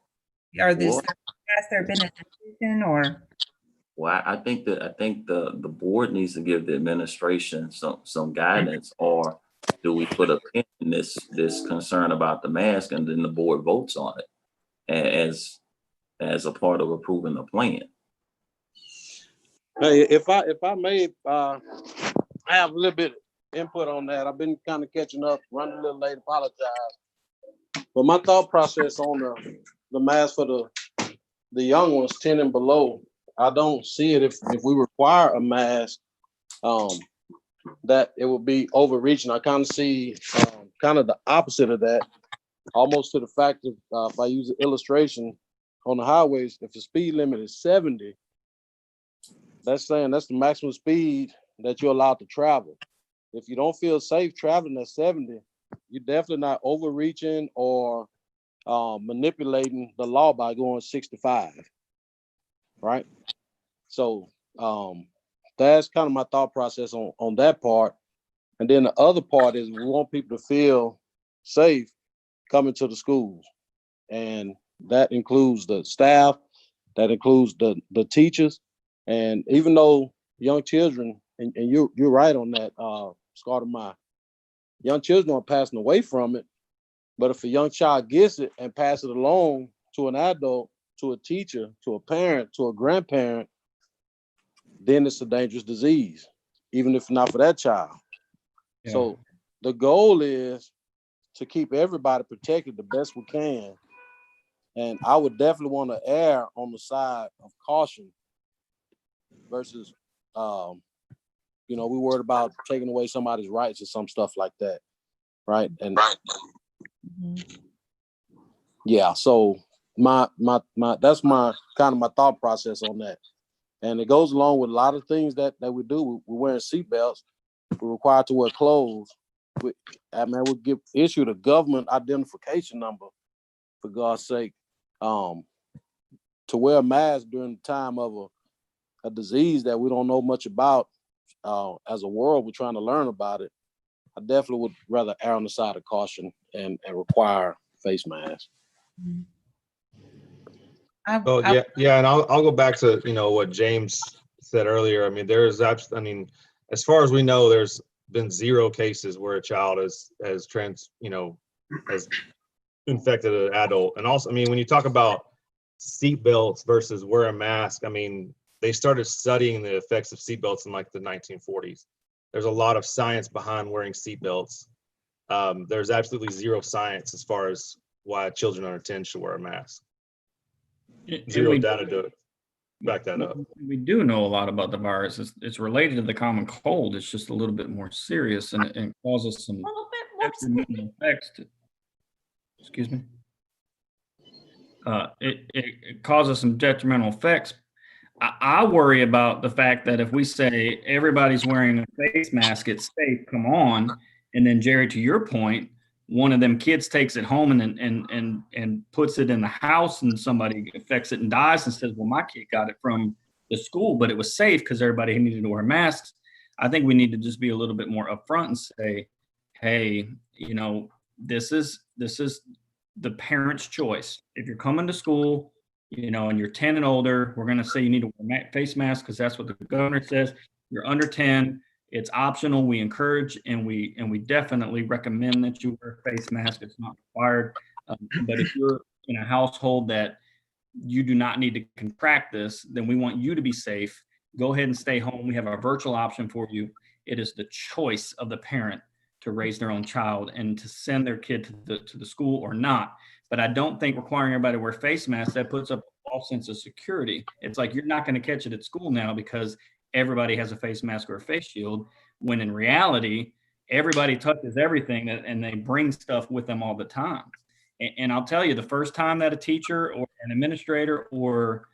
Well, has there been a decision or? Well, I think the board needs to give the administration some guidance, or do we put a pin in this concern about the mask, and then the board votes on it as a part of approving the plan? Hey, if I may, I have a little bit of input on that. I've been kind of catching up, running a little late, apologize. But my thought process on the mask for the young ones, 10 and below, I don't see it if we require a mask, that it would be overreaching. I kind of see kind of the opposite of that, almost to the fact of if I use an illustration on the highways, if the speed limit is 70, that's saying that's the maximum speed that you're allowed to travel. If you don't feel safe traveling at 70, you're definitely not overreaching or manipulating the law by going 65, right? So that's kind of my thought process on that part. And then the other part is we want people to feel safe coming to the schools. And that includes the staff, that includes the teachers. And even though young children, and you're right on that, Scott, young children are passing away from it. But if a young child gets it and passes it along to an adult, to a teacher, to a parent, to a grandparent, then it's a dangerous disease, even if not for that child. Yeah. So the goal is to keep everybody protected the best we can. And I would definitely want to err on the side of caution versus, we worried about taking away somebody's rights or some stuff like that. Right. And yeah, so my that's my kind of my thought process on that. And it goes along with a lot of things that we do. We're wearing seatbelts. We're required to wear clothes. We give issued a government identification number, for God's sake. To wear a mask during the time of a disease that we don't know much about, as a world, we're trying to learn about it. I definitely would rather err on the side of caution and require face masks. Oh yeah, and I'll go back to what James said earlier. I mean, as far as we know, there's been 0 cases where a child has infected an adult. And also, I mean, when you talk about seatbelts versus wear a mask, I mean, they started studying the effects of seatbelts in like the 1940s. There's a lot of science behind wearing seatbelts. There's absolutely 0 science as far as why children under 10 should wear a mask. 0 data to back that up. We do know a lot about the virus. It's related to the common cold. It's just a little bit more serious and causes some detrimental effects. Excuse me. it causes some detrimental effects. I worry about the fact that if we say everybody's wearing a face mask, it's safe, come on. And then Jerry, to your point, one of them kids takes it home and puts it in the house and somebody affects it and dies and says, well, my kid got it from the school, but it was safe because everybody needed to wear masks. I think we need to just be a little bit more upfront and say, hey, you know, this is the parent's choice. If you're coming to school, you know, and you're 10 and older, we're going to say you need to wear a face mask because that's what the governor says. You're under 10, it's optional. We encourage and we definitely recommend that you wear a face mask. It's not required. But if you're in a household that you do not need to contract this, then we want you to be safe. Go ahead and stay home. We have a virtual option for you. It is the choice of the parent to raise their own child and to send their kid to the school or not. But I don't think requiring everybody to wear face masks, that puts up a false sense of security. It's like you're not going to catch it at school now because everybody has a face mask or a face shield, when in reality, everybody touches everything and they bring stuff with them all the time. And I'll tell you, the first time that a teacher or an administrator or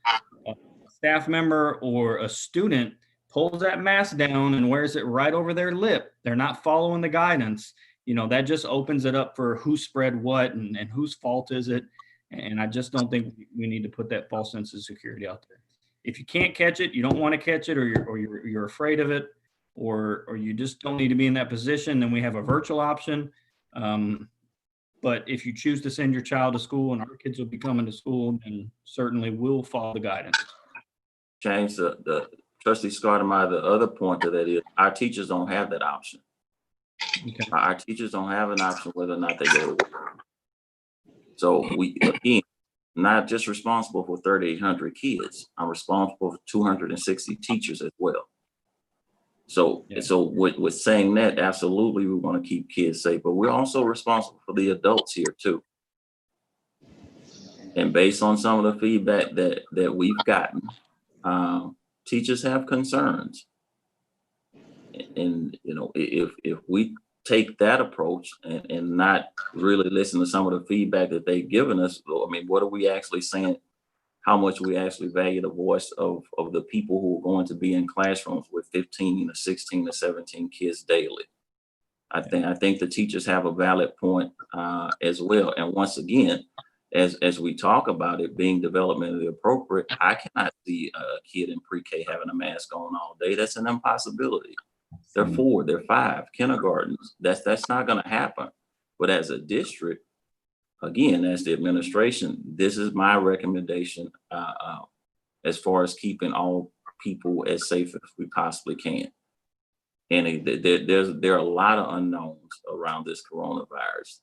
a staff member or a student pulls that mask down and wears it right over their lip, they're not following the guidance. You know, that just opens it up for who spread what and whose fault is it. And I just don't think we need to put that false sense of security out there. If you can't catch it, you don't want to catch it, or you're afraid of it, or you just don't need to be in that position, then we have a virtual option. But if you choose to send your child to school, and our kids will be coming to school, then certainly we'll follow the guidance. James, the trustee Scartemeyer, the other point to that is our teachers don't have that option. Okay. Our teachers don't have an option whether or not they go to work. So we, again, not just responsible for 3,800 kids. I'm responsible for 260 teachers as well. So, so with saying that, absolutely, we want to keep kids safe, but we're also responsible for the adults here too. And based on some of the feedback that we've gotten, teachers have concerns. And you know, if we take that approach and not really listen to some of the feedback that they've given us, I mean, what are we actually saying? How much we actually value the voice of the people who are going to be in classrooms with 15 to 16 to 17 kids daily. I think the teachers have a valid point as well. And once again, as we talk about it being developmentally appropriate, I cannot see a kid in pre-K having a mask on all day. That's an impossibility. They're 4, they're 5, kindergartens. That's not going to happen. But as a district, again, as the administration, this is my recommendation as far as keeping all people as safe as we possibly can. And there are a lot of unknowns around this coronavirus,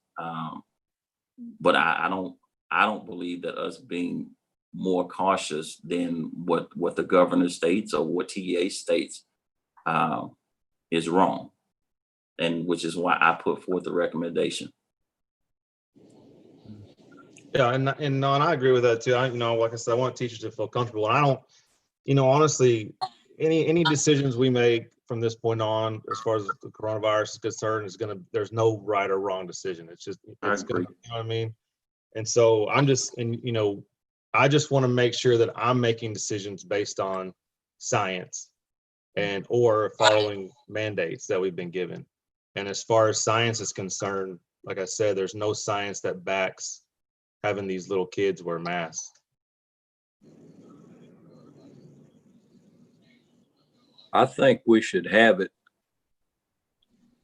but I don't believe that us being more cautious than what the governor states or what TEA states is wrong, and which is why I put forth the recommendation. Yeah, and I agree with that too. Like I said, I want teachers to feel comfortable, and I don't, honestly, any decisions we make from this point on, as far as the coronavirus is concerned, there's no right or wrong decision. It's just, it's gonna, you know what I mean? And so I just want to make sure that I'm making decisions based on science or following mandates that we've been given. And as far as science is concerned, like I said, there's no science that backs having these little kids wear masks. I think we should have it.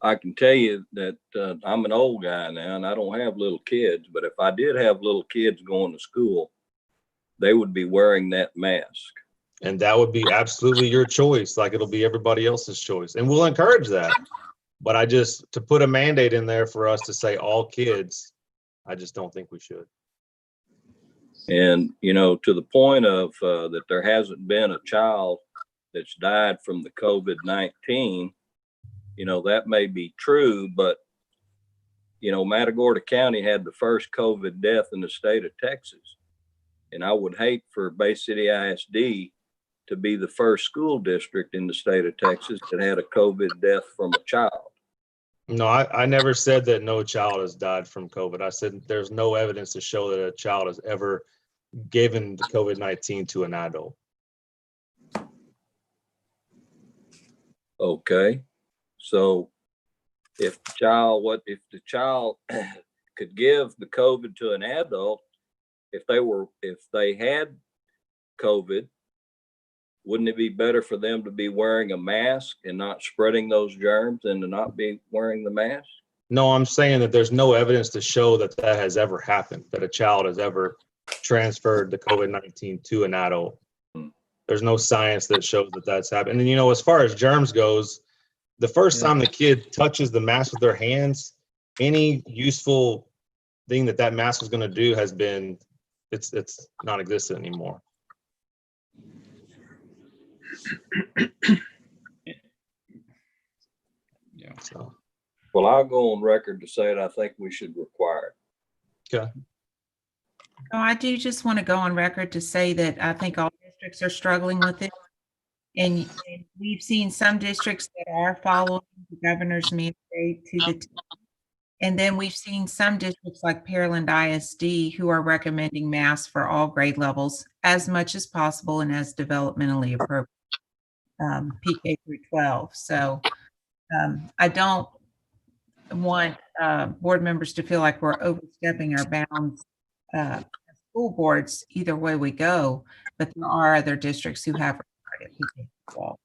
I can tell you that I'm an old guy now and I don't have little kids, but if I did have little kids going to school, they would be wearing that mask. And that would be absolutely your choice, like it'll be everybody else's choice. And we'll encourage that. But to put a mandate in there for us to say all kids, I just don't think we should. And, to the point of that there hasn't been a child that's died from the COVID-19, that may be true, but, Matagorda County had the first COVID death in the state of Texas. And I would hate for BCISD to be the first school district in the state of Texas that had a COVID death from a child. No, I never said that no child has died from COVID. I said there's no evidence to show that a child has ever given the COVID-19 to an adult. Okay, so if the child could give the COVID to an adult, if they had COVID, wouldn't it be better for them to be wearing a mask and not spreading those germs than to not be wearing the mask? No, I'm saying that there's no evidence to show that that has ever happened, that a child has ever transferred the COVID-19 to an adult. There's no science that shows that that's happened. And as far as germs goes, the first time the kid touches the mask with their hands, any useful thing that mask is going to do has been, it's non-existent anymore. Yeah. So. Well, I'll go on record to say that I think we should require it. Okay. Oh, I do just want to go on record to say that I think all districts are struggling with it. And we've seen some districts that are following the governor's mandate to the T. And then we've seen some districts like Pearland ISD who are recommending masks for all grade levels as much as possible and as developmentally appropriate, PK through 12. So I don't want board members to feel like we're overstepping our bounds as school boards either way we go, but there are other districts who have required it PK through 12.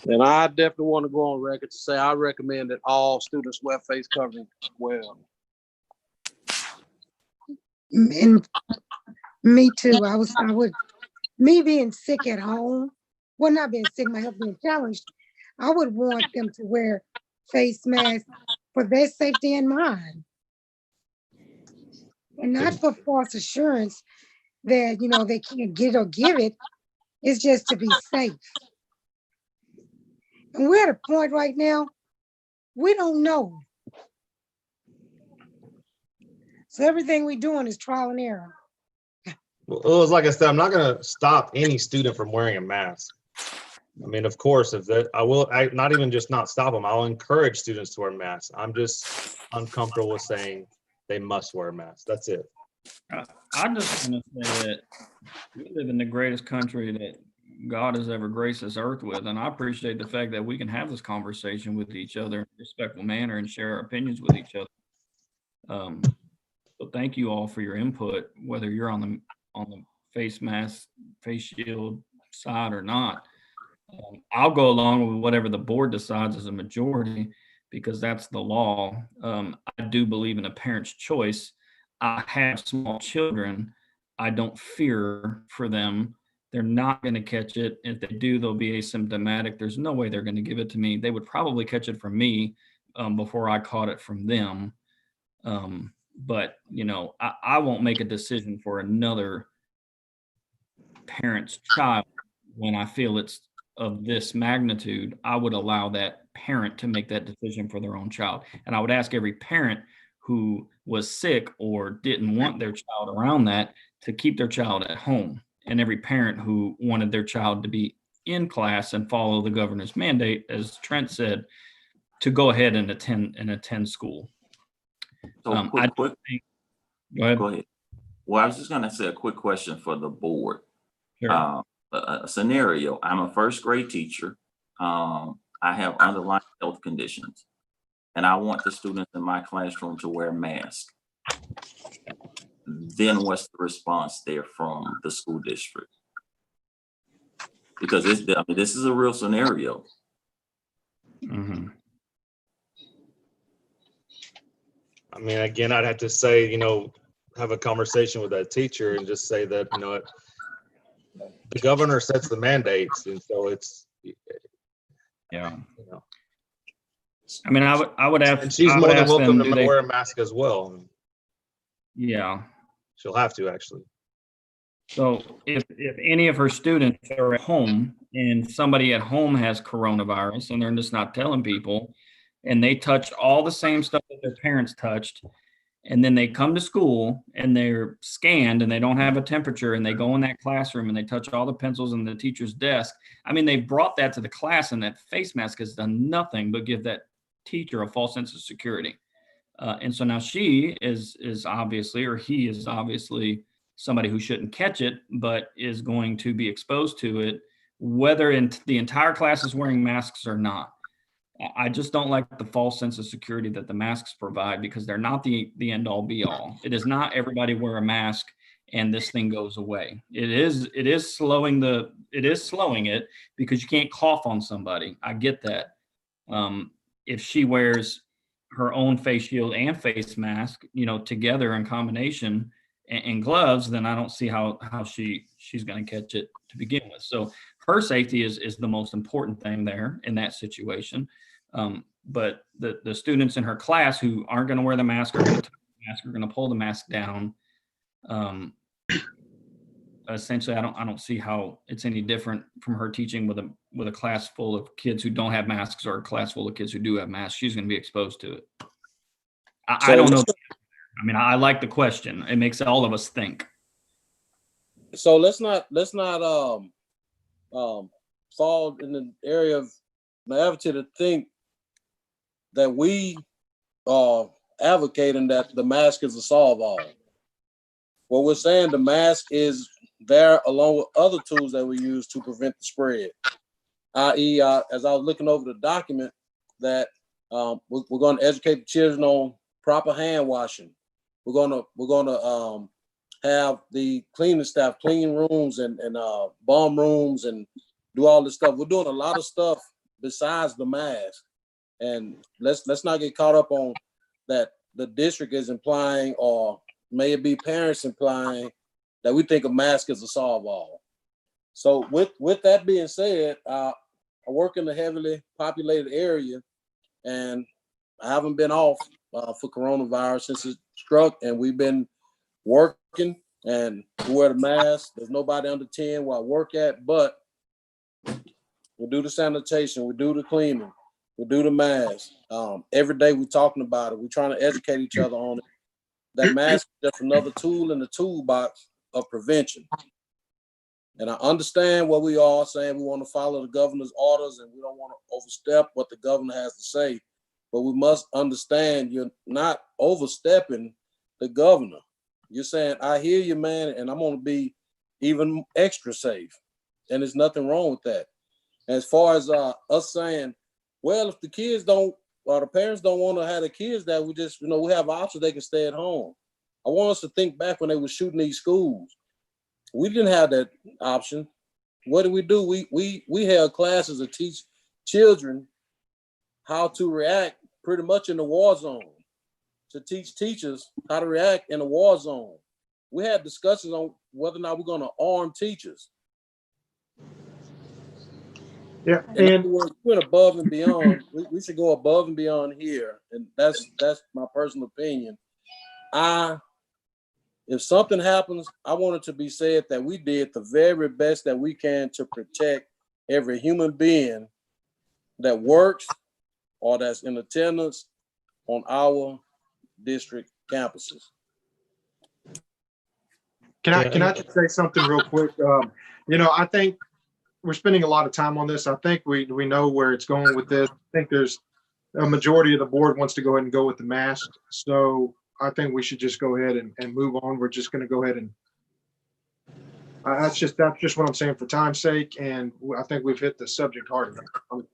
And I definitely want to go on record to say I recommend that all students wear face covering as well. And me too. Me being sick at home, well, not being sick, my health being challenged, I would want them to wear face masks for their safety and mine. And not for false assurance that, they can't get or give it. It's just to be safe. And we're at a point right now, we don't know. So everything we're doing is trial and error. Well, it was like I said, I'm not going to stop any student from wearing a mask. I mean, of course, I not even just not stop them. I'll encourage students to wear masks. I'm just uncomfortable with saying they must wear a mask. That's it. I just want to say that we live in the greatest country that God has ever graced this earth with. And I appreciate the fact that we can have this conversation with each other in a respectful manner and share our opinions with each other. So thank you all for your input, whether you're on the face mask, face shield side or not. I'll go along with whatever the board decides as a majority because that's the law. I do believe in a parent's choice. I have small children. I don't fear for them. They're not going to catch it. If they do, they'll be asymptomatic. There's no way they're going to give it to me. They would probably catch it from me before I caught it from them. But, I won't make a decision for another parent's child when I feel it's of this magnitude. I would allow that parent to make that decision for their own child. And I would ask every parent who was sick or didn't want their child around that to keep their child at home. And every parent who wanted their child to be in class and follow the governor's mandate, as Trent said, to go ahead and attend school. So Go ahead. Well, I was just going to say a quick question for the board. Sure. A scenario. I'm a first grade teacher. I have underlying health conditions, and I want the students in my classroom to wear masks. Then what's the response there from the school district? Because this is a real scenario. Mm-hmm. I mean, again, I'd have to say, have a conversation with that teacher and just say that, the governor sets the mandates. And so it's, yeah. I mean, I would have. And she's more than welcome to wear a mask as well. Yeah. She'll have to, actually. So if any of her students are at home and somebody at home has coronavirus and they're just not telling people, and they touch all the same stuff that their parents touched, and then they come to school and they're scanned and they don't have a temperature and they go in that classroom and they touch all the pencils in the teacher's desk. I mean, they brought that to the class, and that face mask has done nothing but give that teacher a false sense of security. And so now she is obviously, or he is obviously somebody who shouldn't catch it, but is going to be exposed to it, whether the entire class is wearing masks or not. I just don't like the false sense of security that the masks provide, because they're not the end all be all. It is not everybody wear a mask and this thing goes away. It is slowing it, because you can't cough on somebody. I get that. If she wears her own face shield and face mask, together in combination, and gloves, then I don't see how she's going to catch it to begin with. So her safety is the most important thing there in that situation. But the students in her class who aren't going to wear the mask, are going to pull the mask down. Essentially, I don't see how it's any different from her teaching with a class full of kids who don't have masks, or a class full of kids who do have masks. She's going to be exposed to it. I don't know. I mean, I like the question. It makes all of us think. So let's not fall in the area of naivety to think that we are advocating that the mask is a solve all. What we're saying, the mask is there along with other tools that we use to prevent the spread. I.e., as I was looking over the document, that we're going to educate the children on proper hand washing. We're gonna have the cleaning staff clean rooms and bomb rooms and do all this stuff. We're doing a lot of stuff besides the mask, and let's not get caught up on that. The district is implying, or may it be parents implying, that we think a mask is a solve all. So with that being said, I work in a heavily populated area, and I haven't been off for coronavirus since it struck, and we've been working, and we wear the mask. There's nobody under 10 where I work at, but we do the sanitation, we do the cleaning, we do the mask. Every day we're talking about it. We're trying to educate each other on it. That mask is just another tool in the toolbox of prevention. And I understand what we are saying. We want to follow the governor's orders, and we don't want to overstep what the governor has to say. But we must understand you're not overstepping the governor. You're saying, I hear you, man, and I'm going to be even extra safe. And there's nothing wrong with that. As far as us saying, well, if the kids don't, or the parents don't want to have the kids there, we just, we have options, they can stay at home. I want us to think back when they were shooting these schools. We didn't have that option. What did we do? We held classes to teach children how to react pretty much in the war zone, to teach teachers how to react in a war zone. We had discussions on whether or not we're going to arm teachers. Yeah, in other words, we went above and beyond. We should go above and beyond here, and that's my personal opinion. If something happens, I want it to be said that we did the very best that we can to protect every human being that works or that's in attendance on our district campuses. Can I just say something real quick? I think we're spending a lot of time on this. I think we know where it's going with this. I think there's a majority of the board wants to go ahead and go with the mask. So I think we should just go ahead and move on. We're just going to go ahead and that's just what I'm saying for time's sake. And I think we've hit the subject hard enough.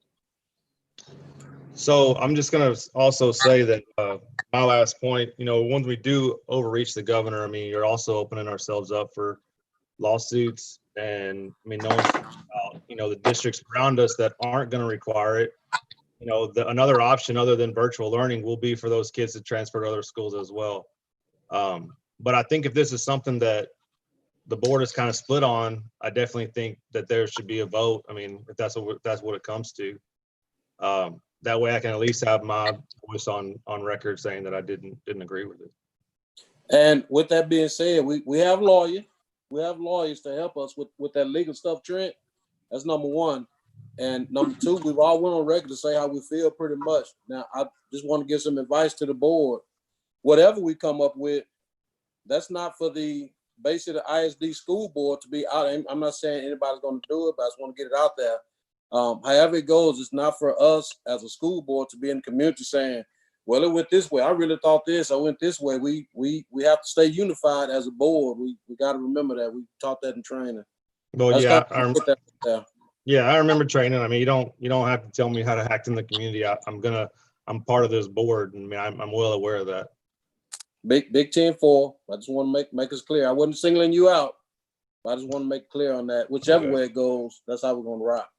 So I'm just going to also say that my last point, when we do overreach the governor, you're also opening ourselves up for lawsuits. And no one's about, the districts around us that aren't going to require it. Another option other than virtual learning will be for those kids to transfer to other schools as well. But I think if this is something that the board is kind of split on, I definitely think that there should be a vote. If that's what it comes to. That way I can at least have my voice on record saying that I didn't agree with it. And with that being said, we have lawyers. We have lawyers to help us with that legal stuff, Trent. That's number one. And number two, we've all went on record to say how we feel pretty much. Now, I just want to give some advice to the board. Whatever we come up with, that's not for the basically the ISD school board to be out. I'm not saying anybody's going to do it, but I just want to get it out there. However it goes, it's not for us as a school board to be in the community saying, well, it went this way. I really thought this. I went this way. We have to stay unified as a board. We got to remember that. We taught that in training. Well, That's yeah, kind of put that there. yeah, I remember training. I mean, you don't have to tell me how to act in the community. I'm part of this board, and I mean, I'm well aware of that. Big 10-4. I just want to make us clear. I wasn't singling you out. I just want to make clear on that. Whichever way it goes, that's how we're going to rock.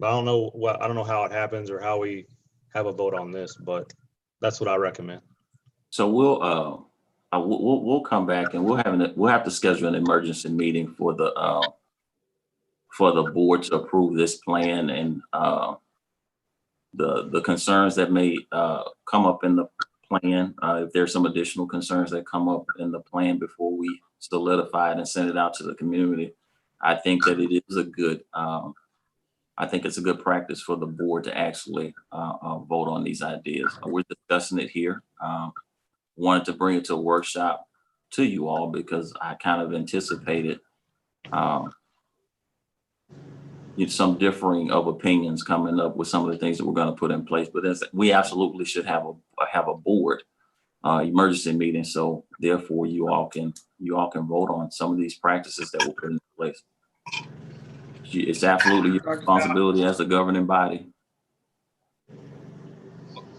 I don't know how it happens or how we have a vote on this, but that's what I recommend. So we'll come back and we'll have to schedule an emergency meeting for the board to approve this plan and the concerns that may come up in the plan. If there's some additional concerns that come up in the plan before we solidify it and send it out to the community, I think that it is a good. I think it's a good practice for the board to actually vote on these ideas. We're discussing it here. Wanted to bring it to a workshop to you all because I kind of anticipated some differing of opinions coming up with some of the things that we're going to put in place. But we absolutely should have a board emergency meeting, so therefore you all can vote on some of these practices that we'll put in place. It's absolutely your responsibility as a governing body.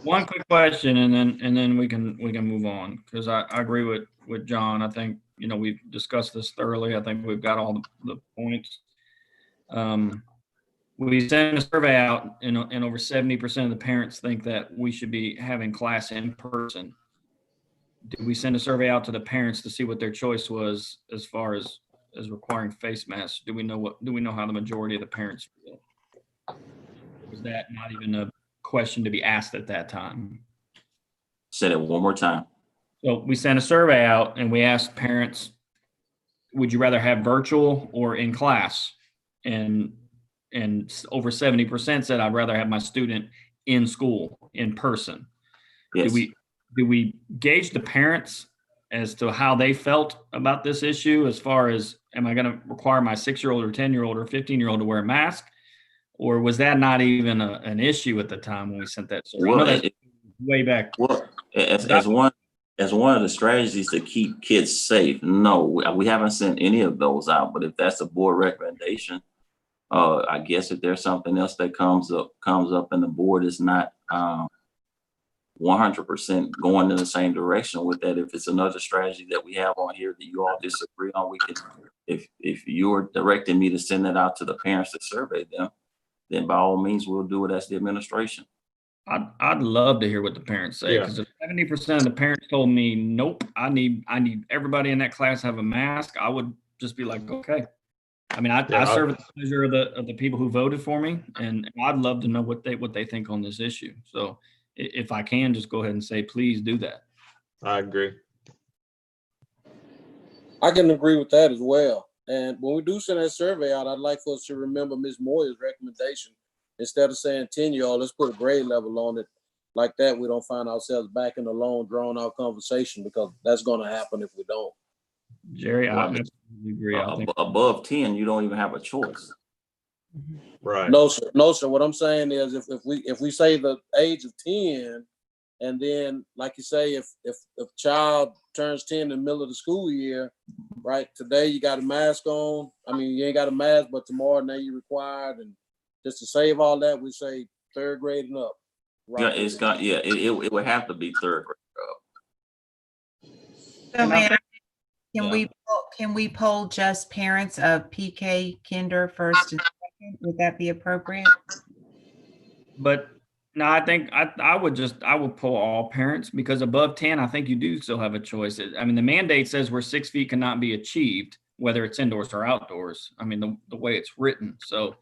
One quick question, and then we can move on, because I agree with John. I think we've discussed this thoroughly. I think we've got all the points. We sent a survey out, and over 70% of the parents think that we should be having class in person. Did we send a survey out to the parents to see what their choice was as far as requiring face masks? Do we know how the majority of the parents feel? Was that not even a question to be asked at that time? Say it one more time. So we sent a survey out and we asked parents, would you rather have virtual or in class? And over 70% said I'd rather have my student in school, in person. Yes. Do we gauge the parents as to how they felt about this issue, as far as, am I going to require my 6-year-old or 10-year-old or 15-year-old to wear a mask? Or was that not even an issue at the time when we sent that survey? Well, way back. Well, as one of the strategies to keep kids safe, no, we haven't sent any of those out. But if that's a board recommendation, I guess if there's something else that comes up and the board is not 100% going in the same direction with that, if it's another strategy that we have on here that you all disagree on, we can, if you're directing me to send that out to the parents to survey them, then by all means, we'll do it as the administration. I'd love to hear what the parents say, because if 70% of the parents told me, nope, I need everybody in that class to have a mask, I would just be like, okay. I mean, I serve at the pleasure of the people who voted for me, and I'd love to know what they think on this issue. So if I can, just go ahead and say, please do that. I agree. I can agree with that as well. And when we do send that survey out, I'd like for us to remember Ms. Moyer's recommendation. Instead of saying 10-year-old, let's put a grade level on it. Like that, we don't find ourselves back in a long, drawn-out conversation, because that's going to happen if we don't. Jerry, I agree. Above 10, you don't even have a choice. Right. No, sir. What I'm saying is, if we say the age of 10, and then, like you say, if child turns 10 in the middle of the school year, right? Today you got a mask on. I mean, you ain't got a mask, but tomorrow now you're required. And just to save all that, we say 3rd grade and up. Right? Yeah, it would have to be 3rd grade up. So can we poll just parents of PK, kinder, 1st and 2nd? Would that be appropriate? But no, I think I would poll all parents, because above 10, I think you do still have a choice. I mean, the mandate says where 6 feet cannot be achieved, whether it's indoors or outdoors. I mean, the way it's written. So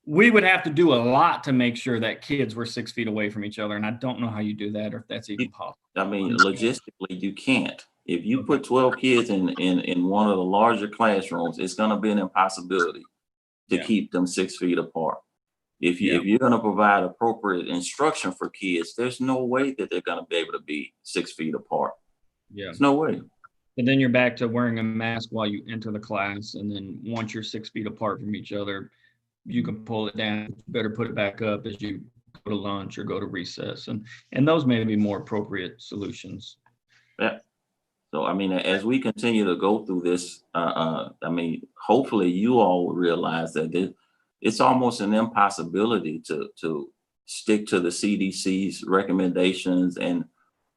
we would have to do a lot to make sure that kids were 6 feet away from each other. And I don't know how you do that, or if that's even possible. I mean, logistically, you can't. If you put 12 kids in one of the larger classrooms, it's going to be an impossibility to keep them 6 feet apart. If you're going to provide appropriate instruction for kids, there's no way that they're going to be able to be 6 feet apart. Yeah. There's no way. But then you're back to wearing a mask while you enter the class. And then once you're 6 feet apart from each other, you can pull it down. You better put it back up as you go to lunch or go to recess. And those may be more appropriate solutions. Yeah. So, I mean, as we continue to go through this, I mean, hopefully you all will realize that it's almost an impossibility to stick to the CDC's recommendations and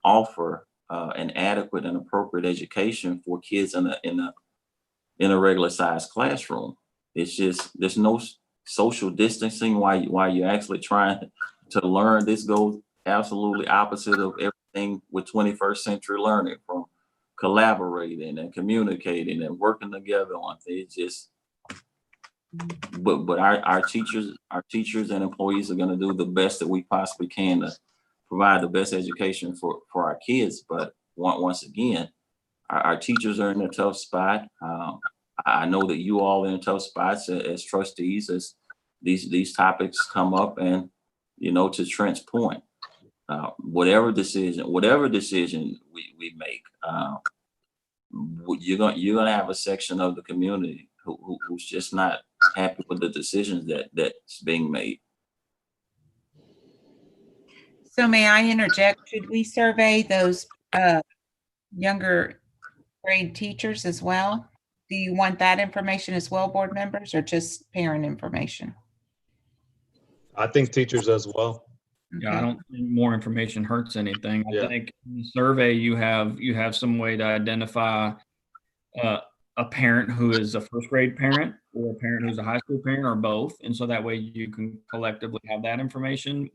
offer an adequate and appropriate education for kids in a regular sized classroom. It's just, there's no social distancing while you're actually trying to learn. This goes absolutely opposite of everything with 21st century learning, from collaborating and communicating and working together on things. Just, but our teachers and employees are going to do the best that we possibly can to provide the best education for our kids. But once again, our teachers are in a tough spot. I know that you all are in tough spots as trustees as these topics come up. And, you know, to Trent's point, whatever decision we make, you're gonna have a section of the community who's just not happy with the decisions that's being made. So may I interject? Should we survey those younger grade teachers as well? Do you want that information as well, board members, or just parent information? I think teachers as well. Yeah, I don't think more information hurts anything. I Yeah. think in the survey you have some way to identify a parent who is a first grade parent or a parent who's a high school parent or both. And so that way you can collectively have that information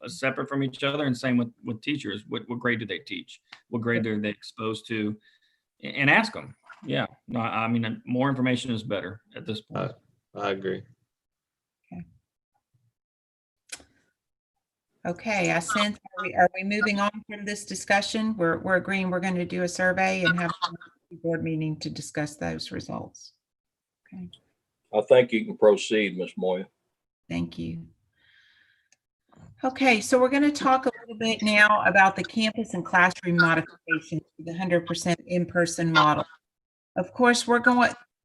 separate from each other. And same with teachers. What grade do they teach? What grade are they exposed to? And ask them. Yeah, no, I mean, more information is better at this point. I agree. Okay, I sense, are we moving on from this discussion? We're agreeing we're going to do a survey and have a board meeting to discuss those results. Okay, I think you can proceed, Ms. Moya. thank you. Okay, so we're going to talk a little bit now about the campus and classroom modifications for the 100% in-person model. Of course,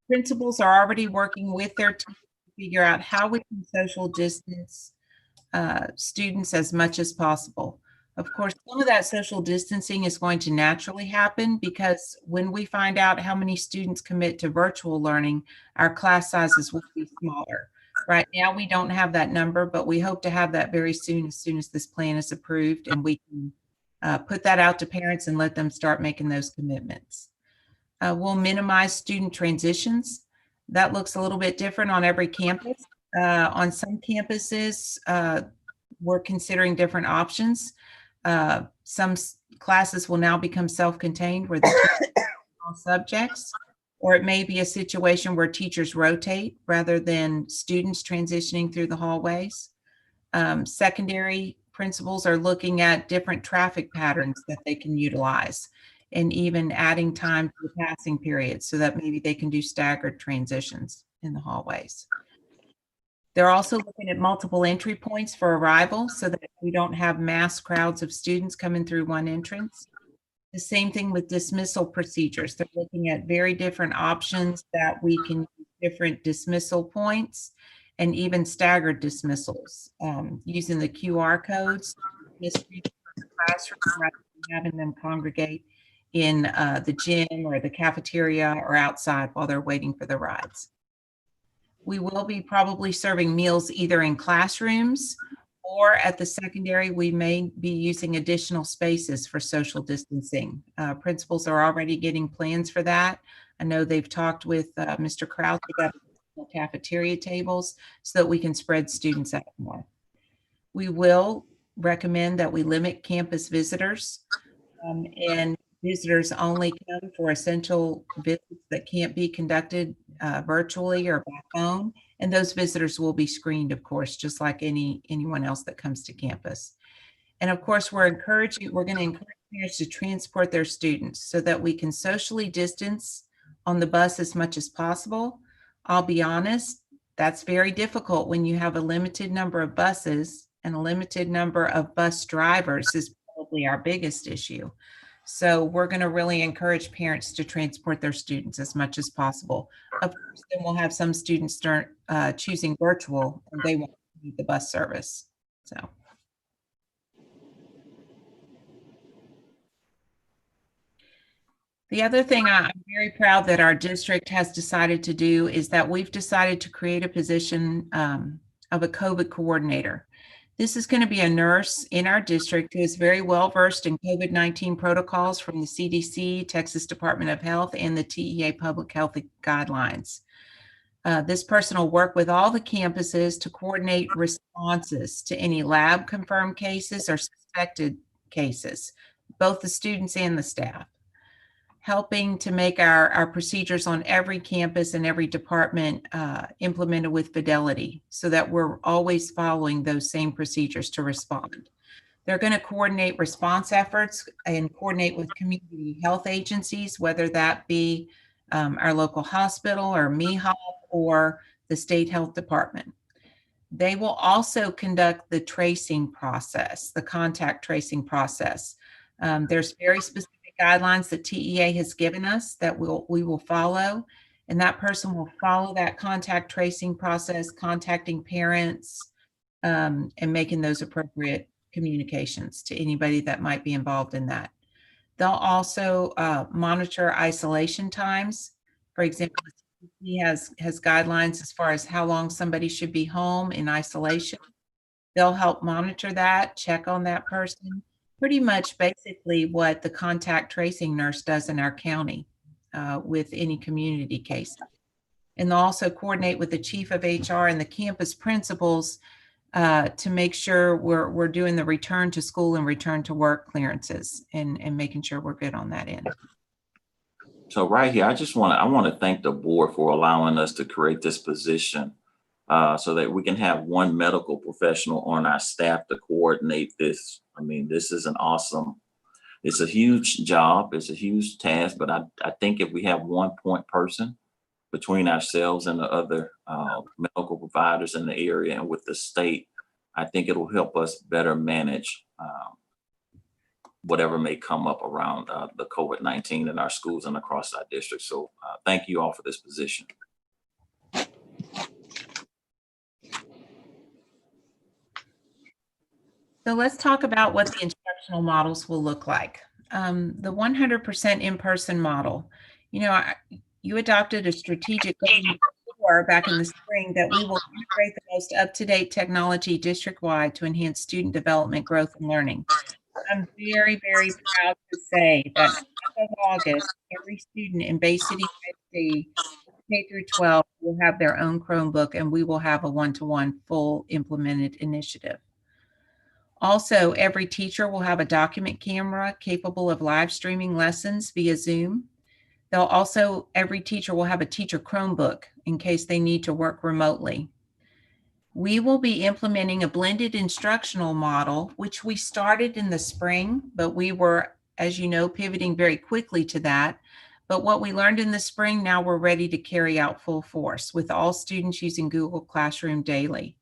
principals are already working with their team to figure out how we can social distance students as much as possible. Of course, some of that social distancing is going to naturally happen because when we find out how many students commit to virtual learning, our class sizes will be smaller. Right now, we don't have that number, but we hope to have that very soon as this plan is approved, and we can put that out to parents and let them start making those commitments. We'll minimize student transitions. That looks a little bit different on every campus. On some campuses, we're considering different options. Some classes will now become self-contained where the teachers teach all subjects, or it may be a situation where teachers rotate rather than students transitioning through the hallways. Secondary principals are looking at different traffic patterns that they can utilize, and even adding time to the passing period so that maybe they can do staggered transitions in the hallways. They're also looking at multiple entry points for arrival so that we don't have mass crowds of students coming through one entrance. The same thing with dismissal procedures. They're looking at very different options that we can use different dismissal points and even staggered dismissals using the QR codes in the classroom rather than having them congregate in the gym or the cafeteria or outside while they're waiting for the rides. We will be probably serving meals either in classrooms or at the secondary. We may be using additional spaces for social distancing. Principals are already getting plans for that. I know they've talked with Mr. Kraus about cafeteria tables so that we can spread students out more. We will recommend that we limit campus visitors and visitors only come for essential visits that can't be conducted virtually or by phone. And those visitors will be screened, of course, just like anyone else that comes to campus. And of course, we're going to encourage parents to transport their students so that we can socially distance on the bus as much as possible. I'll be honest, that's very difficult when you have a limited number of buses, and a limited number of bus drivers is probably our biggest issue. So we're going to really encourage parents to transport their students as much as possible. Of course, then we'll have some students start choosing virtual and they won't need the bus service. So. The other thing I'm very proud that our district has decided to do is that we've decided to create a position of a COVID coordinator. This is going to be a nurse in our district who is very well versed in COVID-19 protocols from the CDC, Texas Department of Health, and the TEA public health guidelines. This person will work with all the campuses to coordinate responses to any lab confirmed cases or suspected cases, both the students and the staff, helping to make our procedures on every campus and every department implemented with fidelity so that we're always following those same procedures to respond. They're going to coordinate response efforts and coordinate with community health agencies, whether that be our local hospital or MEHOP or the state health department. They will also conduct the tracing process, the contact tracing process. There's very specific guidelines that TEA has given us that we will follow, and that person will follow that contact tracing process, contacting parents and making those appropriate communications to anybody that might be involved in that. They'll also monitor isolation times. For example, he has guidelines as far as how long somebody should be home in isolation. They'll help monitor that, check on that person, pretty much basically what the contact tracing nurse does in our county with any community cases. And they'll also coordinate with the chief of HR and the campus principals to make sure we're doing the return to school and return to work clearances and making sure we're good on that end. So right here, I want to thank the board for allowing us to create this position so that we can have one medical professional on our staff to coordinate this. I mean, this is it's a huge job. It's a huge task, but I think if we have one point person between ourselves and the other medical providers in the area and with the state, I think it'll help us better manage whatever may come up around the COVID-19 in our schools and across our district. So thank you all for this position. So let's talk about what the instructional models will look like. The 100% in-person model, you adopted a strategic goal back in the spring that we will integrate the most up-to-date technology district-wide to enhance student development, growth, and learning. I'm very, very proud to say that as of August, every student in Bay City ISD, K through 12, will have their own Chromebook, and we will have a one-to-one full implemented initiative. Also, every teacher will have a document camera capable of live streaming lessons via Zoom. Every teacher will have a teacher Chromebook in case they need to work remotely. We will be implementing a blended instructional model, which we started in the spring, but we were, as you know, pivoting very quickly to that. But what we learned in the spring, now we're ready to carry out full force with all students using Google Classroom daily.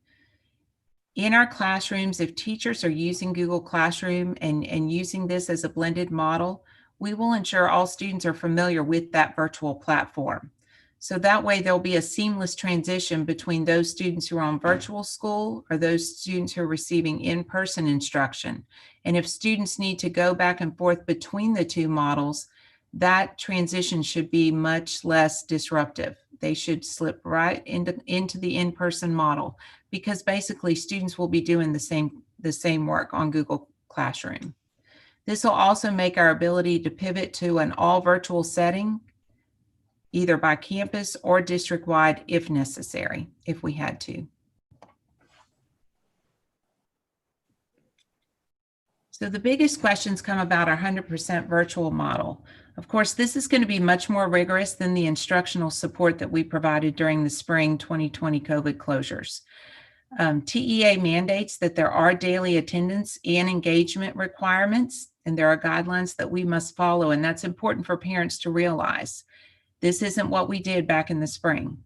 In our classrooms, if teachers are using Google Classroom and using this as a blended model, we will ensure all students are familiar with that virtual platform. So that way there'll be a seamless transition between those students who are on virtual school or those students who are receiving in-person instruction. And if students need to go back and forth between the two models, that transition should be much less disruptive. They should slip right into the in-person model because basically students will be doing the same work on Google Classroom. This will also make our ability to pivot to an all virtual setting, either by campus or district-wide if necessary, if we had to. So the biggest questions come about our 100% virtual model. Of course, this is going to be much more rigorous than the instructional support that we provided during the spring 2020 COVID closures. TEA mandates that there are daily attendance and engagement requirements, and there are guidelines that we must follow, and that's important for parents to realize. This isn't what we did back in the spring.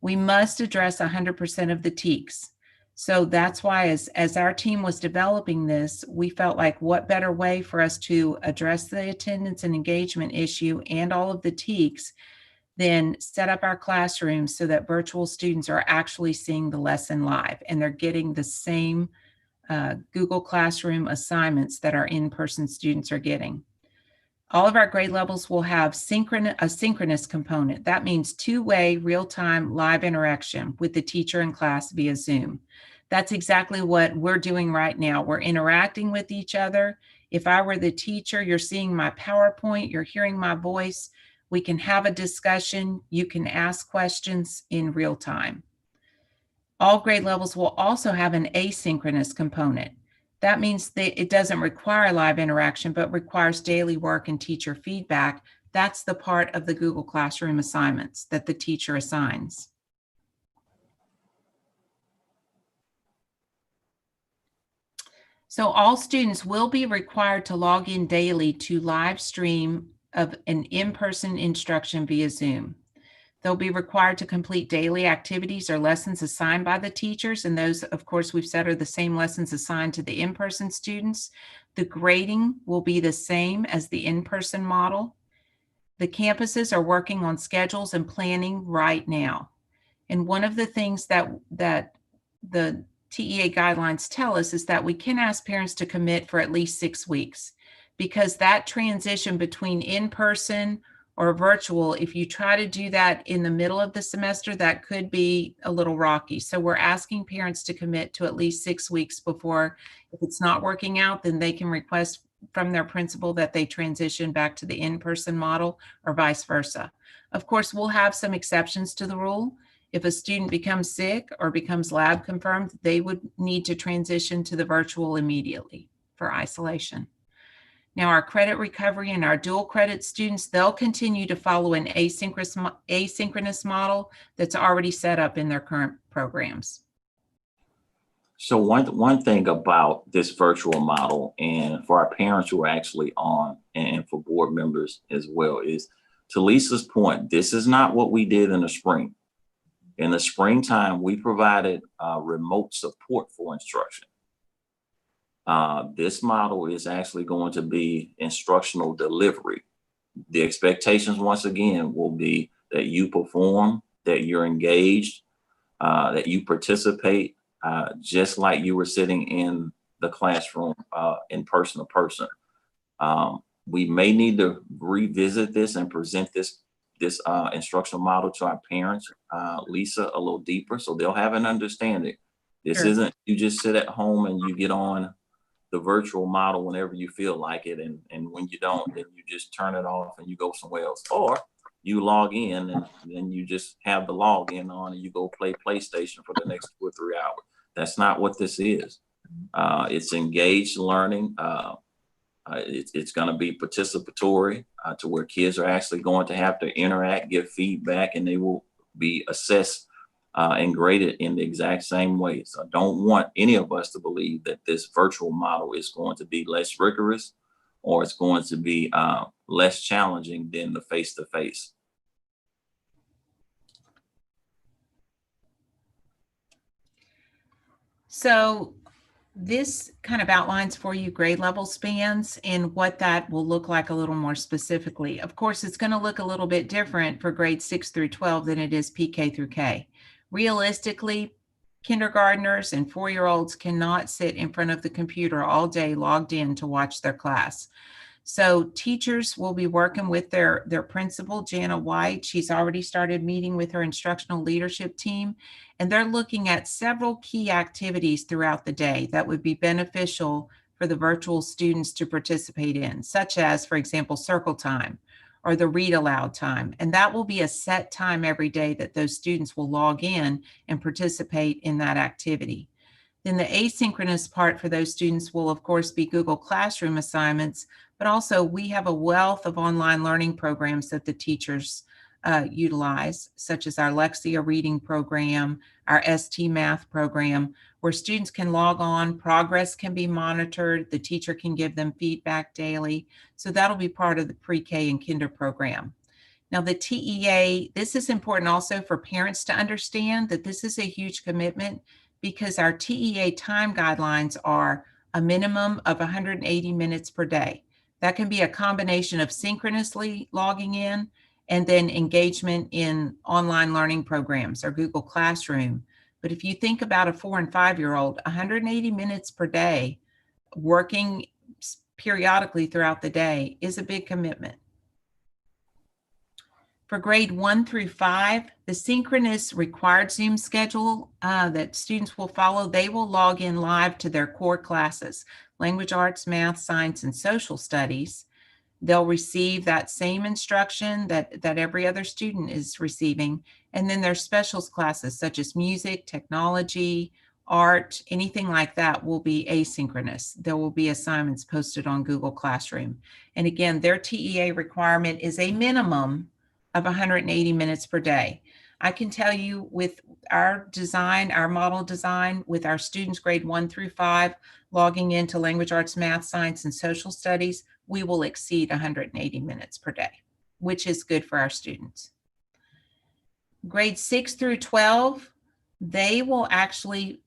We must address 100% of the TEKs. So that's why as our team was developing this, we felt like what better way for us to address the attendance and engagement issue and all of the TEKs than set up our classrooms so that virtual students are actually seeing the lesson live and they're getting the same Google Classroom assignments that our in-person students are getting. All of our grade levels will have a synchronous component. That means two-way, real-time, live interaction with the teacher and class via Zoom. That's exactly what we're doing right now. We're interacting with each other. If I were the teacher, you're seeing my PowerPoint, you're hearing my voice. We can have a discussion. You can ask questions in real time. All grade levels will also have an asynchronous component. That means that it doesn't require live interaction, but requires daily work and teacher feedback. That's the part of the Google Classroom assignments that the teacher assigns. So all students will be required to log in daily to live stream of an in-person instruction via Zoom. They'll be required to complete daily activities or lessons assigned by the teachers. And those, of course, we've said are the same lessons assigned to the in-person students. The grading will be the same as the in-person model. The campuses are working on schedules and planning right now. And one of the things that the TEA guidelines tell us is that we can ask parents to commit for at least 6 weeks, because that transition between in-person or virtual, if you try to do that in the middle of the semester, that could be a little rocky. So we're asking parents to commit to at least 6 weeks before, if it's not working out, then they can request from their principal that they transition back to the in-person model or vice versa. Of course, we'll have some exceptions to the rule. If a student becomes sick or becomes lab confirmed, they would need to transition to the virtual immediately for isolation. Now, our credit recovery and our dual credit students, they'll continue to follow an asynchronous model that's already set up in their current programs. So one thing about this virtual model, and for our parents who are actually on, and for board members as well, is to Lisa's point, this is not what we did in the spring. In the springtime, we provided remote support for instruction. This model is actually going to be instructional delivery. The expectations, once again, will be that you perform, that you're engaged, that you participate, just like you were sitting in the classroom in person to person. We may need to revisit this and present this instructional model to our parents, Lisa, a little deeper, so they'll have an understanding. This Sure. isn't you just sit at home and you get on the virtual model whenever you feel like it, and when you don't, then you just turn it off and you go somewhere else, or you log in and then you just have the login on and you go play PlayStation for the next 2 or 3 hours. That's not what this is. It's engaged learning. It's going to be participatory to where kids are actually going to have to interact, give feedback, and they will be assessed and graded in the exact same way. So I don't want any of us to believe that this virtual model is going to be less rigorous or it's going to be less challenging than the face-to-face. So this kind of outlines for you grade level spans and what that will look like a little more specifically. Of course, it's going to look a little bit different for grades 6 through 12 than it is PK through K. Realistically, kindergartners and 4-year-olds cannot sit in front of the computer all day logged in to watch their class. So teachers will be working with their principal, Jana White. She's already started meeting with her instructional leadership team, and they're looking at several key activities throughout the day that would be beneficial for the virtual students to participate in, such as, for example, circle time or the read aloud time. And that will be a set time every day that those students will log in and participate in that activity. Then the asynchronous part for those students will, of course, be Google Classroom assignments, but also we have a wealth of online learning programs that the teachers utilize, such as our Lexia reading program, our ST math program, where students can log on, progress can be monitored, the teacher can give them feedback daily. So that'll be part of the pre-K and kinder program. Now the TEA, this is important also for parents to understand that this is a huge commitment because our TEA time guidelines are a minimum of 180 minutes per day. That can be a combination of synchronously logging in and then engagement in online learning programs or Google Classroom. But if you think about a 4 and 5-year-old, 180 minutes per day working periodically throughout the day is a big commitment. For grade 1 through 5, the synchronous required Zoom schedule that students will follow, they will log in live to their core classes, language arts, math, science, and social studies. They'll receive that same instruction that every other student is receiving. And then their specials classes such as music, technology, art, anything like that will be asynchronous. There will be assignments posted on Google Classroom. And again, their TEA requirement is a minimum of 180 minutes per day. I can tell you with our design, our model design, with our students grade 1 through 5, logging into language arts, math, science, and social studies, we will exceed 180 minutes per day, which is good for our students. Grades 6 through 12, they will actually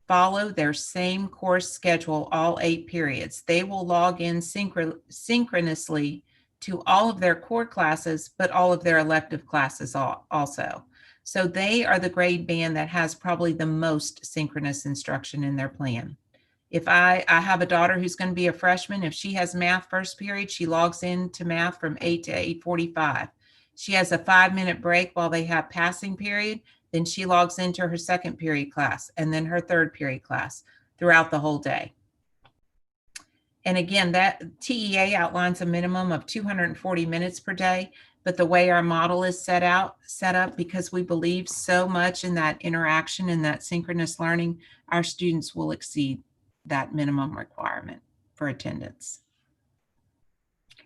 follow their same course schedule all 8 periods. They will log in synchronously to all of their core classes, but all of their elective classes also. So they are the grade band that has probably the most synchronous instruction in their plan. If I have a daughter who's going to be a freshman, if she has math first period, she logs into math from 8 to 8:45. She has a 5-minute break while they have passing period, then she logs into her second period class and then her third period class throughout the whole day. And again, that TEA outlines a minimum of 240 minutes per day, but the way our model is set up, because we believe so much in that interaction and that synchronous learning, our students will exceed that minimum requirement for attendance.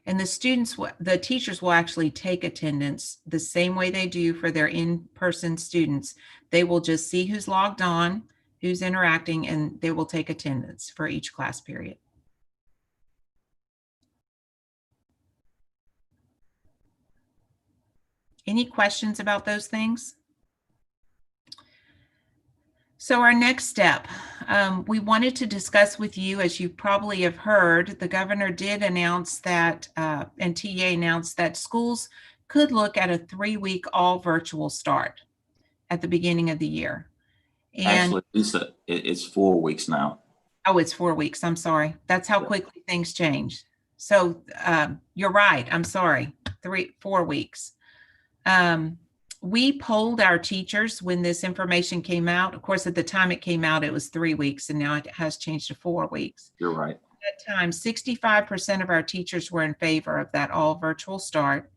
And the teachers will actually take attendance the same way they do for their in-person students. They will just see who's logged on, who's interacting, and they will take attendance for each class period. Any questions about those things? So our next step, we wanted to discuss with you, as you probably have heard, the governor did announce that, and TEA announced that schools could look at a 3-week all virtual start at the beginning of the year. And Actually, Lisa, it's 4 weeks now. Oh, it's 4 weeks. I'm sorry. That's how quickly things change. So you're right. I'm sorry. 4 weeks. We polled our teachers when this information came out. Of course, at the time it came out, it was 3 weeks, and now it has changed to 4 weeks. You're right. At that time, 65% of our teachers were in favor of that all virtual start.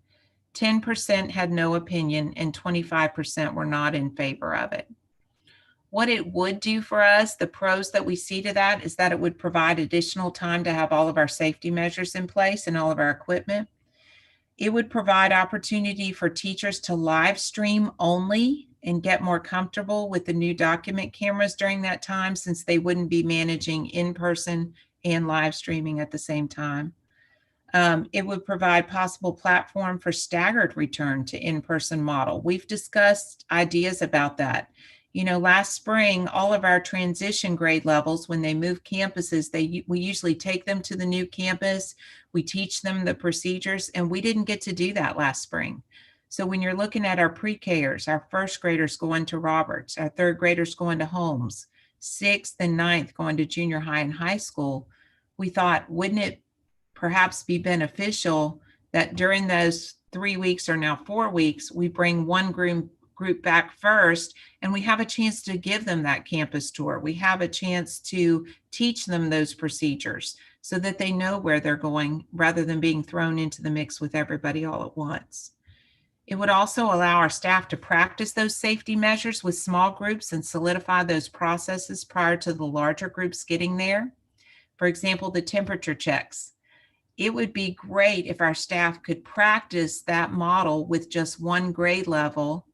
10% had no opinion, and 25% were not in favor of it. What it would do for us, the pros that we see to that, is that it would provide additional time to have all of our safety measures in place and all of our equipment. It would provide opportunity for teachers to live stream only and get more comfortable with the new document cameras during that time, since they wouldn't be managing in-person and live streaming at the same time. It would provide possible platform for staggered return to in-person model. We've discussed ideas about that. You know, last spring, all of our transition grade levels, when they move campuses, we usually take them to the new campus. We teach them the procedures, and we didn't get to do that last spring. So when you're looking at our pre-Kers, our first graders going to Roberts, our third graders going to Holmes, 6th and 9th going to junior high and high school, we thought, wouldn't it perhaps be beneficial that during those 3 weeks or now 4 weeks, we bring one group back first, and we have a chance to give them that campus tour. We have a chance to teach them those procedures so that they know where they're going, rather than being thrown into the mix with everybody all at once. It would also allow our staff to practice those safety measures with small groups and solidify those processes prior to the larger groups getting there. For example, the temperature checks. It would be great if our staff could practice that model with just one grade level,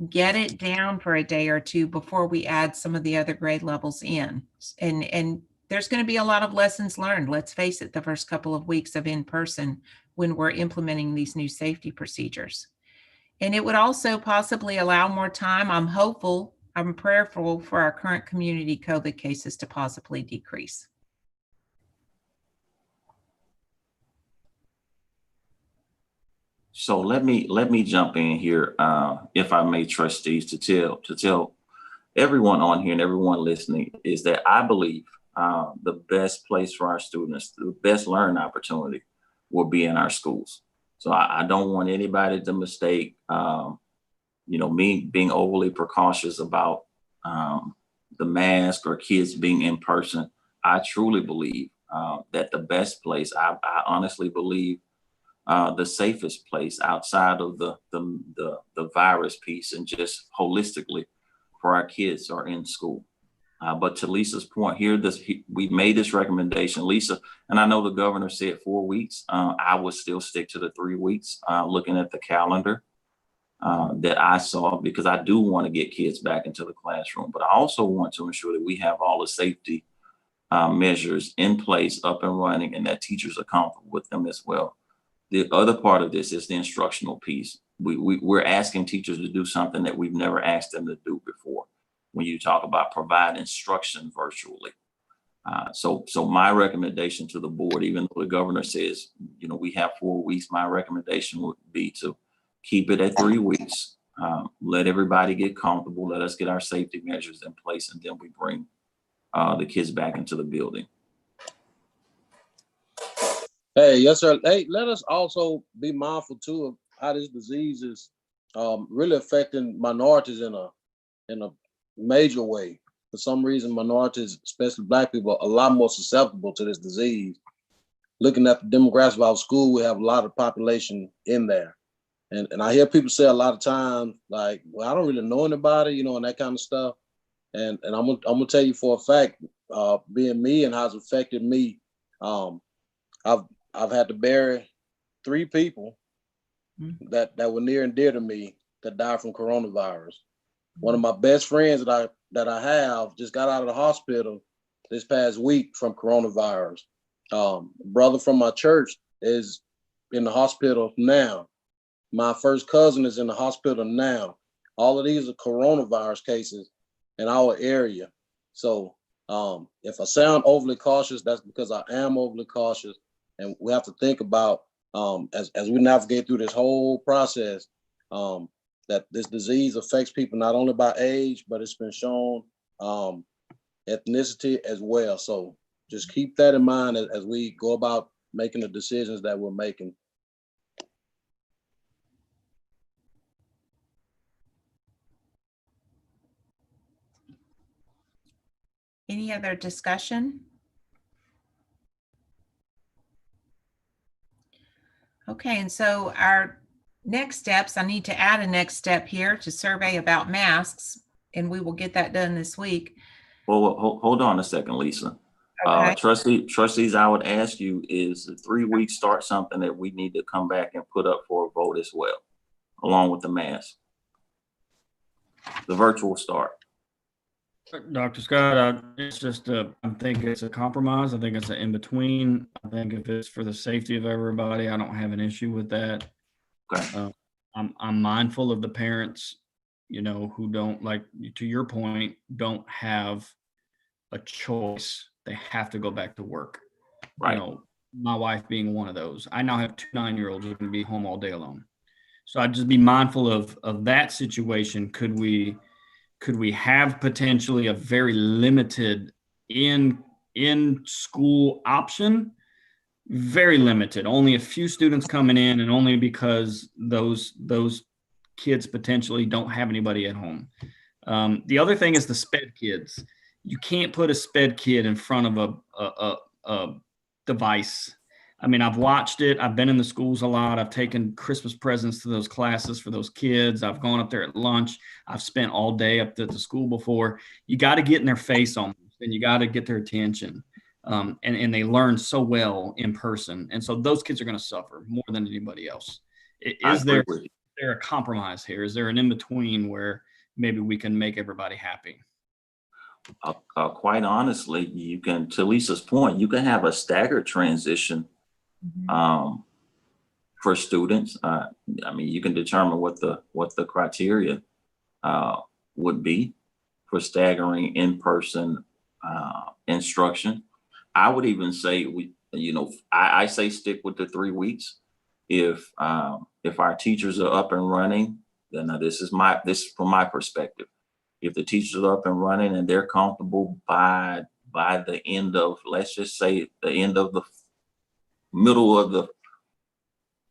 get it down for a day or two before we add some of the other grade levels in. And there's going to be a lot of lessons learned. Let's face it, the first couple of weeks of in-person when we're implementing these new safety procedures. And it would also possibly allow more time, I'm hopeful, I'm prayerful for our current community COVID cases to possibly decrease. So let me jump in here, if I may, trustees, to tell everyone on here and everyone listening is that I believe the best place for our students, the best learning opportunity, will be in our schools. So I don't want anybody to mistake, me being overly precautious about the mask or kids being in person. I truly believe that the best place, I honestly believe, the safest place outside of the virus piece and just holistically for our kids are in school. But to Lisa's point here, we made this recommendation, Lisa, and I know the governor said 4 weeks. I would still stick to the 3 weeks, looking at the calendar that I saw, because I do want to get kids back into the classroom, but I also want to ensure that we have all the safety measures in place, up and running, and that teachers are comfortable with them as well. The other part of this is the instructional piece. We're asking teachers to do something that we've never asked them to do before. When you talk about provide instruction virtually. So my recommendation to the board, even though the governor says, we have 4 weeks, my recommendation would be to keep it at 3 weeks. Let everybody get comfortable. Let us get our safety measures in place, and then we bring the kids back into the building. Hey, yes, sir. Hey, let us also be mindful too of how this disease is really affecting minorities in a major way. For some reason, minorities, especially Black people, are a lot more susceptible to this disease. Looking at the demographics of our school, we have a lot of population in there. And I hear people say a lot of times, like, well, I don't really know anybody, and that kind of stuff. And I'm gonna tell you for a fact, being me and how it's affected me, I've had to bury 3 people that were near and dear to me that died from coronavirus. One of my best friends that I have just got out of the hospital this past week from coronavirus. Brother from my church is in the hospital now. My first cousin is in the hospital now. All of these are coronavirus cases in our area. So if I sound overly cautious, that's because I am overly cautious. And we have to think about, as we navigate through this whole process, that this disease affects people not only by age, but it's been shown ethnicity as well. So just keep that in mind as we go about making the decisions that we're making. Any other discussion? Okay, and so our next steps, I need to add a next step here to survey about masks, and we will get that done this week. Well, hold on a second, Lisa. Okay. Trustees, I would ask you, is the 3 weeks start something that we need to come back and put up for a vote as well, along with the mask? The virtual start. Dr. Scott, it's just I think it's a compromise. I think it's an in-between. I think if it's for the safety of everybody, I don't have an issue with that. Okay. I'm mindful of the parents, who don't, like, to your point, don't have a choice. They have to go back to work. Right. My wife being one of those. I now have 2 9-year-olds who can be home all day alone. So I'd just be mindful of that situation. Could we have potentially a very limited in school option? Very limited, only a few students coming in, and only because those kids potentially don't have anybody at home. The other thing is the SPED kids. You can't put a SPED kid in front of a device. I mean, I've watched it. I've been in the schools a lot. I've taken Christmas presents to those classes for those kids. I've gone up there at lunch. I've spent all day up at the school before. You got to get in their face almost, and you got to get their attention. And they learn so well in person. And so those kids are going to suffer more than anybody else. Is there a compromise here? Is there an in-between where maybe we can make everybody happy? Quite honestly, you can, to Lisa's point, you can have a staggered transition for students. I mean, you can determine what the criteria would be. for staggering in-person instruction. I would even say I say stick with the 3 weeks. If our teachers are up and running, then this is from my perspective. If the teachers are up and running and they're comfortable by the end of, let's just say, the end of the middle of the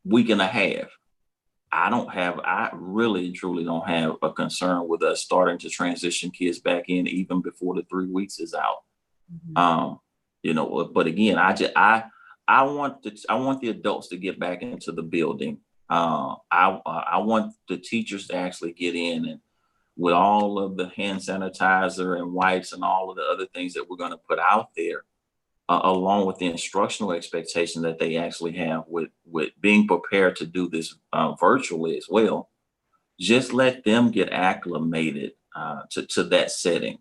week and a half, I really truly don't have a concern with us starting to transition kids back in even before the 3 weeks is out. But again, I want the adults to get back into the building. I want the teachers to actually get in, and with all of the hand sanitizer and wipes and all of the other things that we're going to put out there, along with the instructional expectation that they actually have with being prepared to do this virtually as well. Just let them get acclimated to that setting.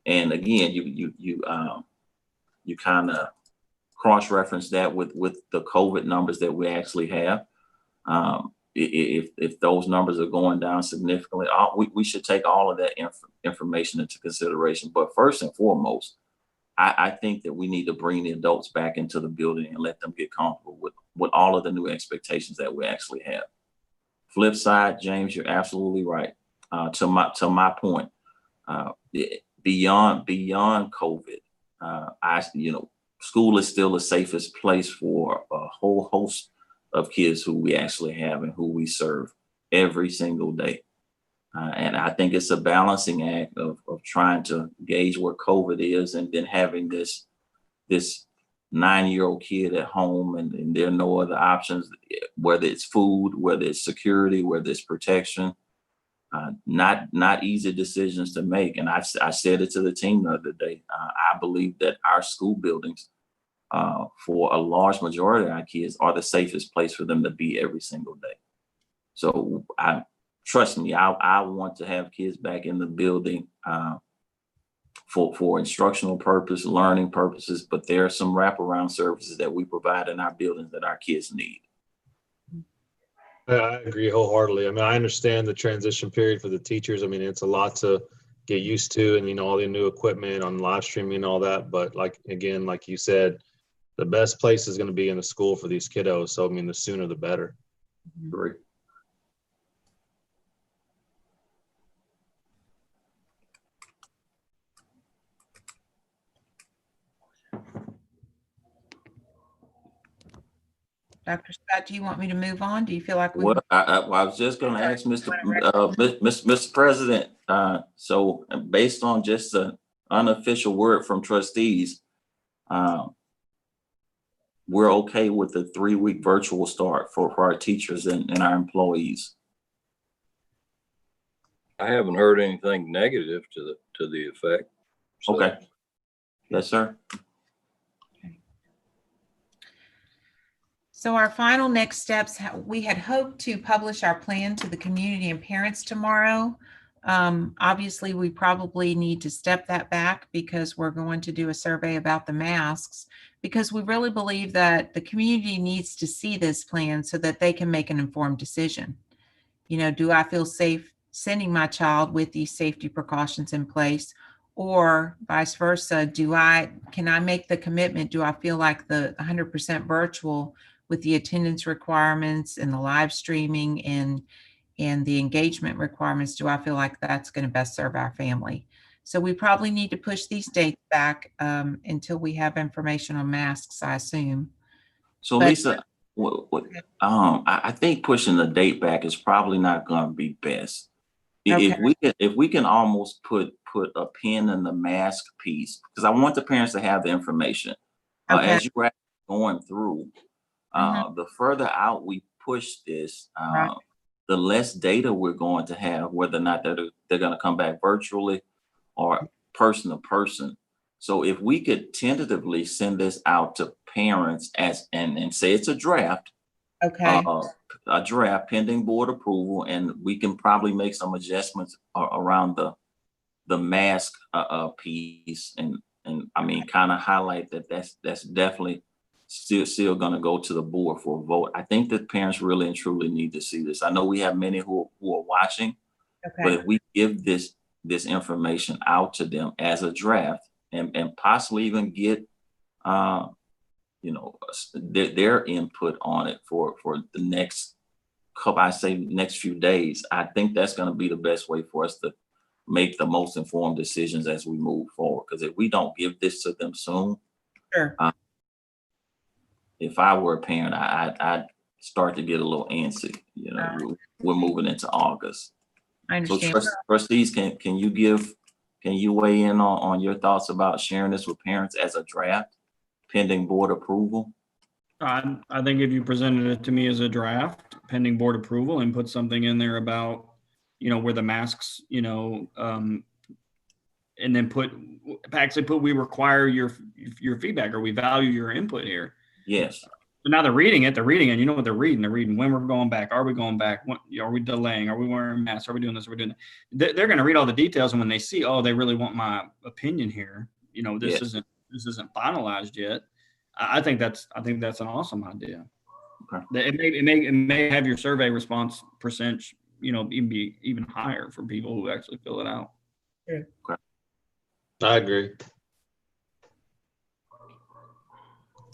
And again, you kind of cross-reference that with the COVID numbers that we actually have. If those numbers are going down significantly, we should take all of that information into consideration. But first and foremost, I think that we need to bring the adults back into the building and let them get comfortable with all of the new expectations that we actually have. Flip side, James, you're absolutely right. To my point, beyond COVID, school is still the safest place for a whole host of kids who we actually have and who we serve every single day. And I think it's a balancing act of trying to gauge what COVID is, and then having this 9-year-old kid at home, and there are no other options, whether it's food, whether it's security, whether it's protection. Not easy decisions to make. And I said it to the team the other day. I believe that our school buildings, for a large majority of our kids, are the safest place for them to be every single day. So trust me, I want to have kids back in the building for instructional purpose, learning purposes, but there are some wraparound services that we provide in our buildings that our kids need. I agree wholeheartedly. I mean, I understand the transition period for the teachers. I mean, it's a lot to get used to, and all the new equipment on live streaming and all that. But like you said, the best place is going to be in the school for these kiddos. So I mean, the sooner the better. Great. Dr. Scott, do you want me to move on? Do you feel like we? Well, I was just going to ask Mr. President. So based on just an unofficial word from trustees, we're okay with the 3-week virtual start for our teachers and our employees. I haven't heard anything negative to the effect. So. Okay. Yes, sir. So our final next steps, we had hoped to publish our plan to the community and parents tomorrow. Obviously, we probably need to step that back because we're going to do a survey about the masks, because we really believe that the community needs to see this plan so that they can make an informed decision. Do I feel safe sending my child with these safety precautions in place, or vice versa? Can I make the commitment? Do I feel like the 100% virtual with the attendance requirements and the live streaming and the engagement requirements, do I feel like that's going to best serve our family? So we probably need to push these dates back until we have information on masks, I assume. So Lisa, I think pushing the date back is probably not going to be best. Okay. If we can almost put a pin in the mask piece, because I want the parents to have the information. Okay. As you're going through, the further out we push this, right, the less data we're going to have, whether or not they're going to come back virtually or person to person. So if we could tentatively send this out to parents and say it's a draft, okay, a draft pending board approval, and we can probably make some adjustments around the mask piece, and I mean, kind of highlight that's definitely still going to go to the board for a vote. I think that parents really and truly need to see this. I know we have many who are watching, okay, but if we give this this information out to them as a draft and possibly even get, their input on it for the next next few days. I think that's going to be the best way for us to make the most informed decisions as we move forward. Because if we don't give this to them soon, Sure. If I were a parent, I'd start to get a little antsy. We're moving into August. I understand. So trustees, can you weigh in on your thoughts about sharing this with parents as a draft pending board approval? I think if you presented it to me as a draft pending board approval and put something in there about, where the masks, and then put we require your feedback, or we value your input here. Yes. But now they're reading it. You know what they're reading. They're reading when we're going back. Are we going back? Are we delaying? Are we wearing masks? Are we doing this? Are we doing that? They're going to read all the details, and when they see, oh, they really want my opinion here. This isn't finalized yet. I think that's an awesome idea. Okay. It may have your survey response percent, even be even higher for people who actually fill it out. Sure. Okay. I agree.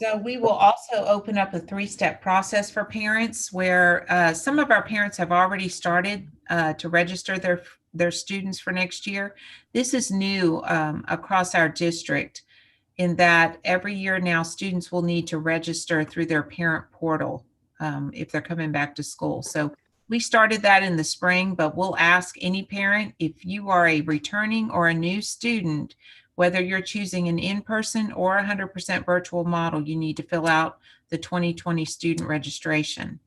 So we will also open up a 3-step process for parents where some of our parents have already started to register their students for next year. This is new across our district in that every year now students will need to register through their parent portal if they're coming back to school. So we started that in the spring, but we'll ask any parent, if you are a returning or a new student, whether you're choosing an in-person or 100% virtual model, you need to fill out the 2020 student registration.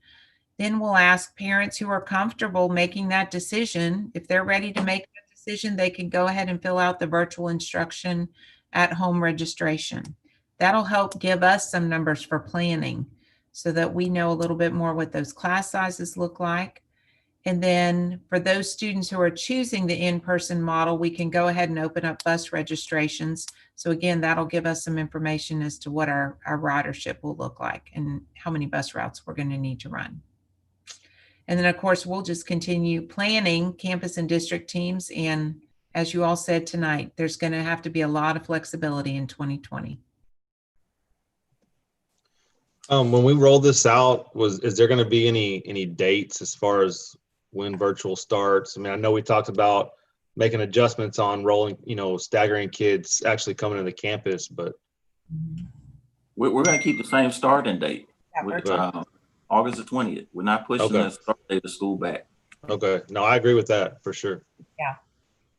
Then we'll ask parents who are comfortable making that decision. If they're ready to make that decision, they can go ahead and fill out the virtual instruction at home registration. That'll help give us some numbers for planning so that we know a little bit more what those class sizes look like. And then for those students who are choosing the in-person model, we can go ahead and open up bus registrations. So again, that'll give us some information as to what our ridership will look like and how many bus routes we're going to need to run. And then of course, we'll just continue planning campus and district teams. And as you all said tonight, there's going to have to be a lot of flexibility in 2020. When we roll this out, is there going to be any dates as far as when virtual starts? I mean, I know we talked about making adjustments on rolling, staggering kids actually coming to the campus, but we're going to keep the same starting date, August the 20th. We're not pushing the start date of school back. Okay. No, I agree with that for sure.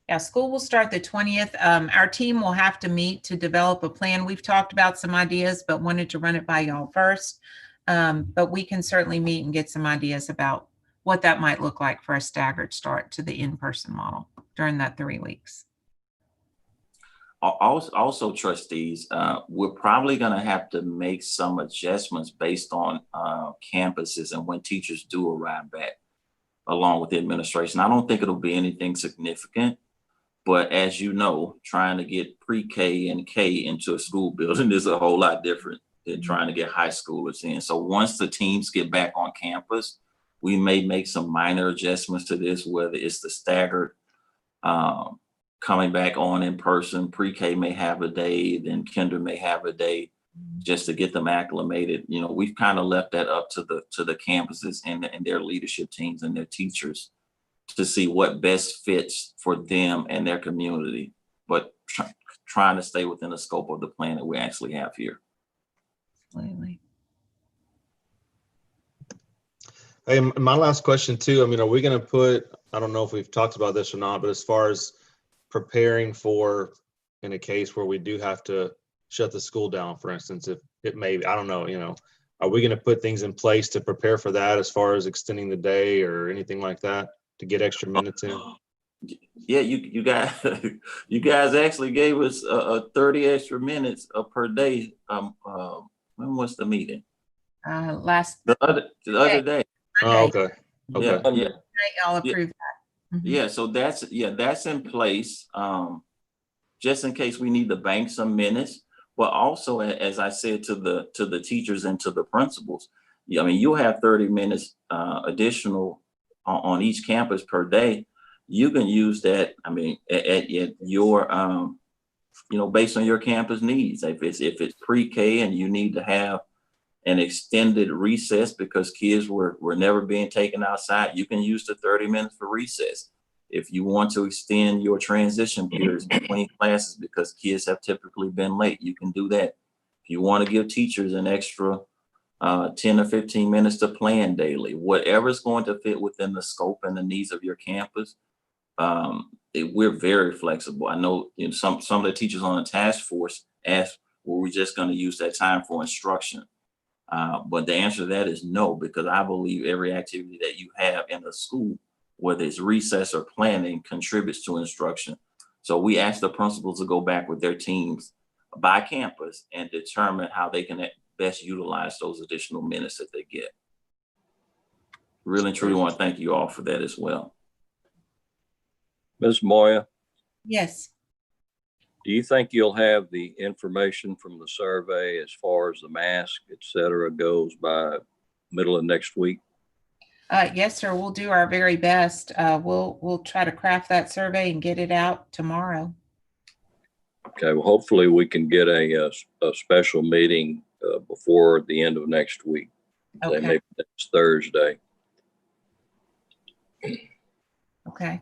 Yeah, school will start the 20th. Our team will have to meet to develop a plan. We've talked about some ideas, but wanted to run it by y'all first. But we can certainly meet and get some ideas about what that might look like for a staggered start to the in-person model during that 3 weeks. Also, trustees, we're probably going to have to make some adjustments based on campuses and when teachers do arrive back, along with the administration. I don't think it'll be anything significant, but as you know, trying to get pre-K and K into a school building is a whole lot different than trying to get high schoolers in. So once the teams get back on campus, we may make some minor adjustments to this, whether it's the staggered coming back on in person. Pre-K may have a day, then kinder may have a day, just to get them acclimated. We've kind of left that up to the campuses and their leadership teams and their teachers to see what best fits for them and their community, but trying to stay within the scope of the plan that we actually have here. Absolutely. Hey, my last question too, I mean, are we going to put, I don't know if we've talked about this or not, but as far as preparing for in a case where we do have to shut the school down, for instance, if it may, I don't know, are we going to put things in place to prepare for that as far as extending the day or anything like that to get extra minutes in? Yeah, you guys actually gave us 30 extra minutes per day. When was the meeting? The other day. Oh, okay. Yeah. I'll approve that. Yeah, so that's in place, just in case we need to bank some minutes. But also, as I said to the teachers and to the principals, I mean, you'll have 30 minutes additional on each campus per day. you can use that. I mean, at your, based on your campus needs. If it's pre-K and you need to have an extended recess because kids were never being taken outside, you can use the 30 minutes for recess. If you want to extend your transition periods between classes because kids have typically been late, you can do that. If you want to give teachers an extra 10 or 15 minutes to plan daily, whatever is going to fit within the scope and the needs of your campus, we're very flexible. I know, some of the teachers on the task force asked, were we just going to use that time for instruction? But the answer to that is no, because I believe every activity that you have in the school, whether it's recess or planning, contributes to instruction. So we ask the principals to go back with their teams by campus and determine how they can best utilize those additional minutes that they get. Really and truly want to thank you all for that as well. Ms. Moya, Yes. do you think you'll have the information from the survey as far as the mask, et cetera, goes by middle of next week? Yes, sir. We'll do our very best. We'll try to craft that survey and get it out tomorrow. Okay, well, hopefully we can get a special meeting before the end of next week. Okay. Maybe next Thursday. Okay.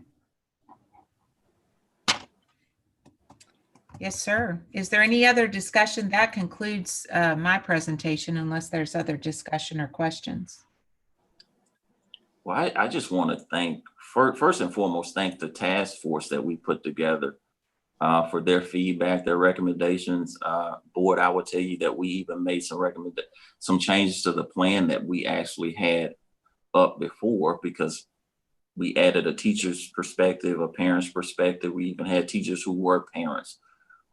Yes, sir. Is there any other discussion? That concludes my presentation, unless there's other discussion or questions. Well, I just want to thank, first and foremost, thank the task force that we put together for their feedback, their recommendations. Board, I would tell you that we even made some changes to the plan that we actually had up before, because we added a teacher's perspective, a parent's perspective. We even had teachers who were parents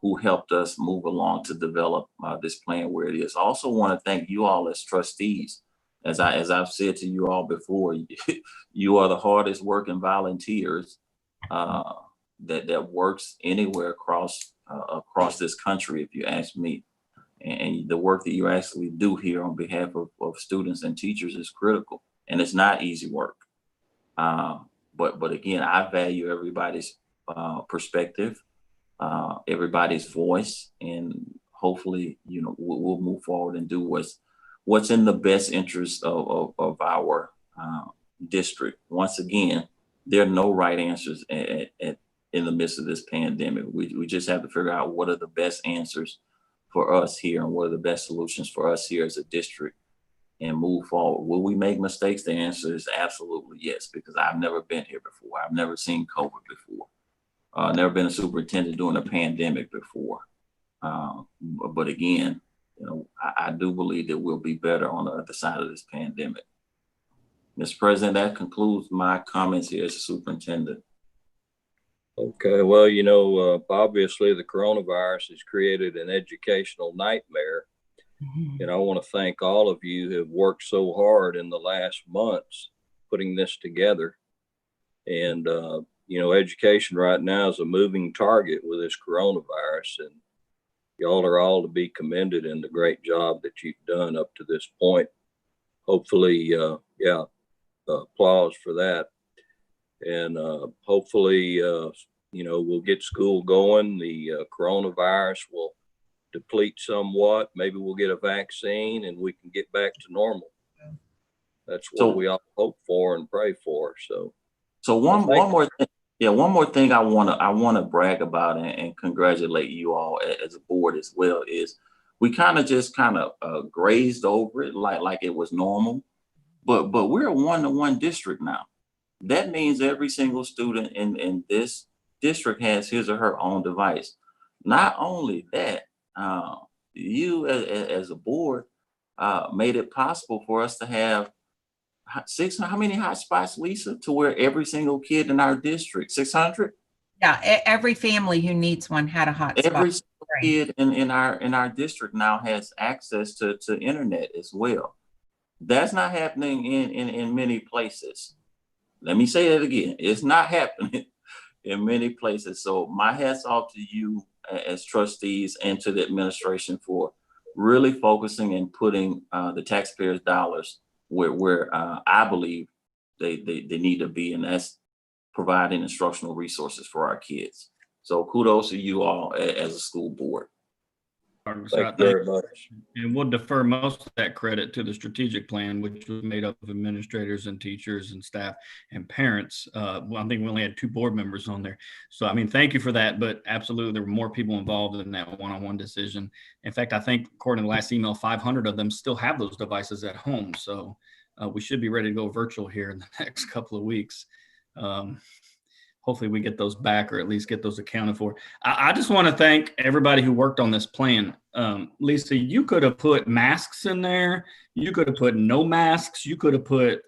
who helped us move along to develop this plan where it is. I also want to thank you all as trustees. As I've said to you all before, you are the hardest working volunteers that works anywhere across this country, if you ask me. And the work that you actually do here on behalf of students and teachers is critical, and it's not easy work. But again, I value everybody's perspective, everybody's voice, and hopefully, we'll move forward and do what's in the best interest of our district. Once again, there are no right answers in the midst of this pandemic. We just have to figure out what are the best answers for us here and what are the best solutions for us here as a district, and move forward. Will we make mistakes? The answer is absolutely yes, because I've never been here before. I've never seen COVID before. Never been a superintendent during a pandemic before. But again, I do believe that we'll be better on the other side of this pandemic. Mr. President, that concludes my comments here as a superintendent. Okay, well, obviously the coronavirus has created an educational nightmare. And I want to thank all of you who have worked so hard in the last months putting this together. And, education right now is a moving target with this coronavirus, and y'all are all to be commended in the great job that you've done up to this point. Hopefully, applause for that. And hopefully, we'll get school going. The coronavirus will deplete somewhat. Maybe we'll get a vaccine and we can get back to normal. That's what we all hope for and pray for. So one more thing. Yeah, one more thing I want to brag about and congratulate you all as a board as well is we kind of grazed over it like it was normal, but we're a 1-to-1 district now. That means every single student in this district has his or her own device. Not only that, you as a board made it possible for us to have how many hotspots, Lisa, to where every single kid in our district, 600? Yeah, every family who needs one had a hotspot. Every single kid in our district now has access to internet as well. That's not happening in many places. Let me say that again. It's not happening in many places. So my hat's off to you as trustees and to the administration for really focusing and putting the taxpayers' dollars where I believe they need to be, and that's providing instructional resources for our kids. So kudos to you all as a school board. Dr. Thank Scott, you very much. and we'll defer most of that credit to the strategic plan, which was made up of administrators and teachers and staff and parents. Well, I think we only had 2 board members on there. So, I mean, thank you for that, but absolutely there were more people involved in that one-on-one decision. In fact, I think according to the last email, 500 of them still have those devices at home. So we should be ready to go virtual here in the next couple of weeks. Hopefully we get those back, or at least get those accounted for. I just want to thank everybody who worked on this plan. Lisa, you could have put masks in there. You could have put no masks. You could have put,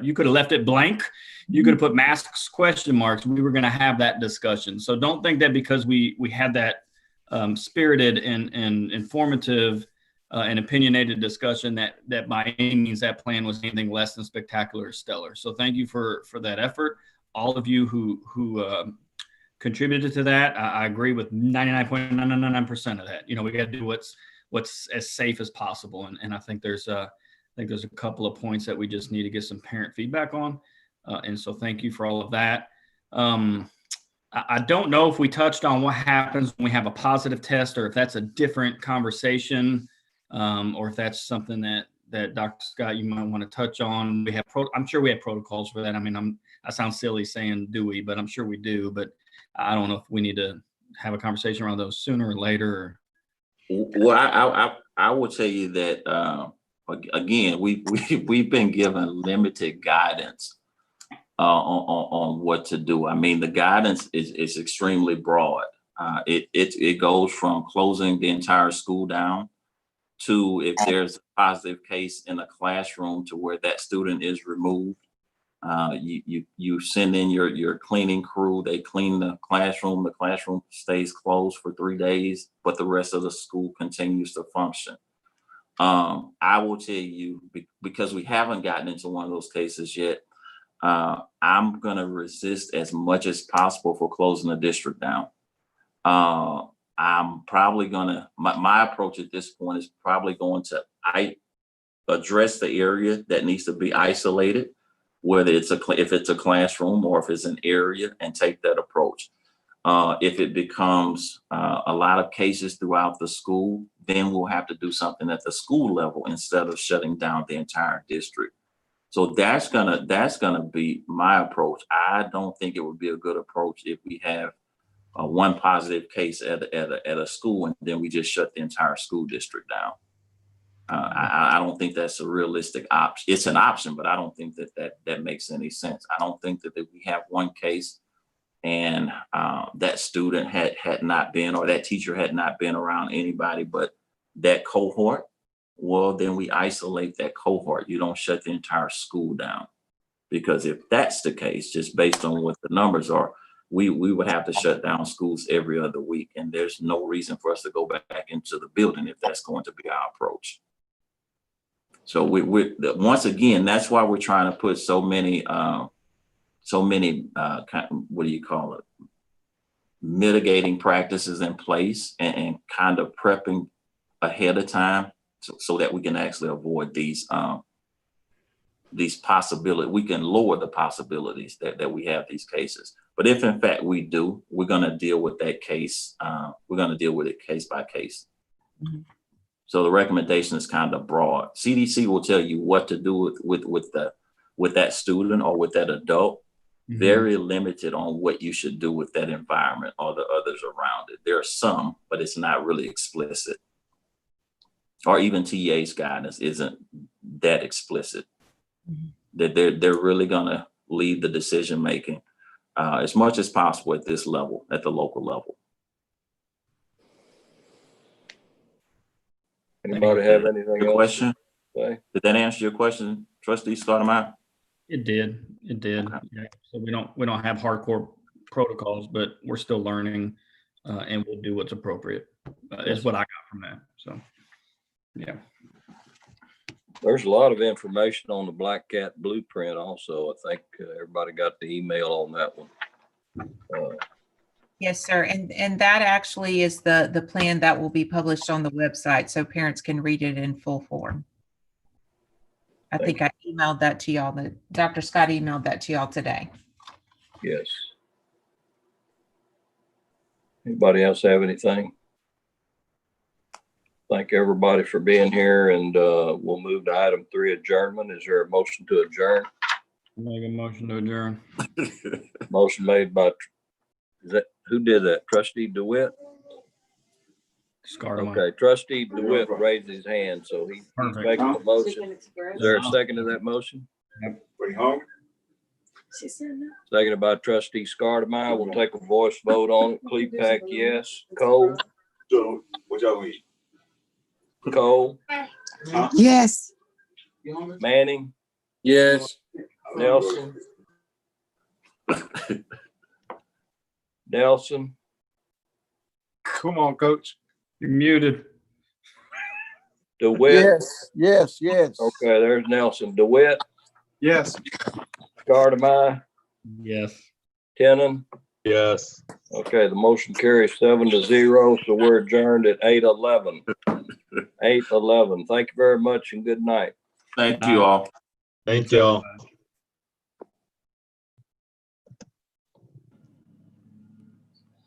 you could have left it blank. You could have put masks question marks. We were going to have that discussion. So don't think that because we had that spirited and informative and opinionated discussion that by any means that plan was anything less than spectacular or stellar. So thank you for that effort. All of you who contributed to that, I agree with 99.999% of that. You know, we got to do what's as safe as possible, and I think there's a couple of points that we just need to get some parent feedback on, and so thank you for all of that. I don't know if we touched on what happens when we have a positive test, or if that's a different conversation, or if that's something that Dr. Scott, you might want to touch on. I'm sure we have protocols for that. I mean, I sound silly saying do we, but I'm sure we do. But I don't know if we need to have a conversation around those sooner or later. Well, I will tell you that again, we've been given limited guidance on what to do. I mean, the guidance is extremely broad. It goes from closing the entire school down to, if there's a positive case in a classroom, to where that student is removed. You send in your cleaning crew, they clean the classroom stays closed for 3 days, but the rest of the school continues to function. I will tell you, because we haven't gotten into one of those cases yet, I'm gonna resist as much as possible for closing the district down. I'm probably gonna, my approach at this point is probably going to address the area that needs to be isolated, whether if it's a classroom or if it's an area, and take that approach. If it becomes a lot of cases throughout the school, then we'll have to do something at the school level instead of shutting down the entire district. So that's gonna be my approach. I don't think it would be a good approach if we have one positive case at a school and then we just shut the entire school district down. I don't think that's a realistic option. It's an option, but I don't think that makes any sense. I don't think that if we have one case and that student had not been, or that teacher had not been around anybody but that cohort, well, then we isolate that cohort. You don't shut the entire school down, because if that's the case, just based on what the numbers are, we would have to shut down schools every other week, and there's no reason for us to go back into the building if that's going to be our approach. So once again, that's why we're trying to put so many what do you call it, mitigating practices in place, and kind of prepping ahead of time so that we can actually avoid these possibilities. We can lower the possibilities that we have these cases. But if in fact we do, we're going to deal with that case. We're going to deal with it case by case. Mm-hmm. So the recommendation is kind of broad. CDC will tell you what to do with that student or with that adult. Mm-hmm. Very limited on what you should do with that environment or the others around it. There are some, but it's not really explicit. Or even TA's guidance isn't that explicit. Mm-hmm. That they're really gonna lead the decision making as much as possible at this level, at the local level. Anybody have anything else? Question? Did that answer your question, Trustee Stoudemire? It did. Okay. Yeah. So we don't have hardcore protocols, but we're still learning, and we'll do what's appropriate. Is what I got from that. So, yeah. There's a lot of information on the Black Cat blueprint also. I think everybody got the email on that one. Yes, sir. And that actually is the plan that will be published on the website, so parents can read it in full form. I think I emailed that to y'all. Dr. Scott emailed that to y'all today. Yes. Anybody else have anything? Thank everybody for being here, and we'll move to item 3, adjournment. Is there a motion to adjourn? Make a motion to adjourn. Motion made by, who did that? Trustee DeWitt? Scarlett. Okay, Trustee DeWitt raised his hand, so he's Perfect. making the motion. Is there a second to that motion? Seconded by Trustee Scardemeyer. We'll take a voice vote on it. Clepack, yes. Cole? So, what y'all need? Cole? Yes. Manning? Yes. Nelson? Nelson? Come on, coach. You're muted. DeWitt? Yes. Okay, there's Nelson. DeWitt? Yes. Scardemeyer? Yes. Tenon? Yes. Okay, the motion carries 7-0, so we're adjourned at 8:11. 8:11. Thank you very much and good night. Thank you all. Thank y'all.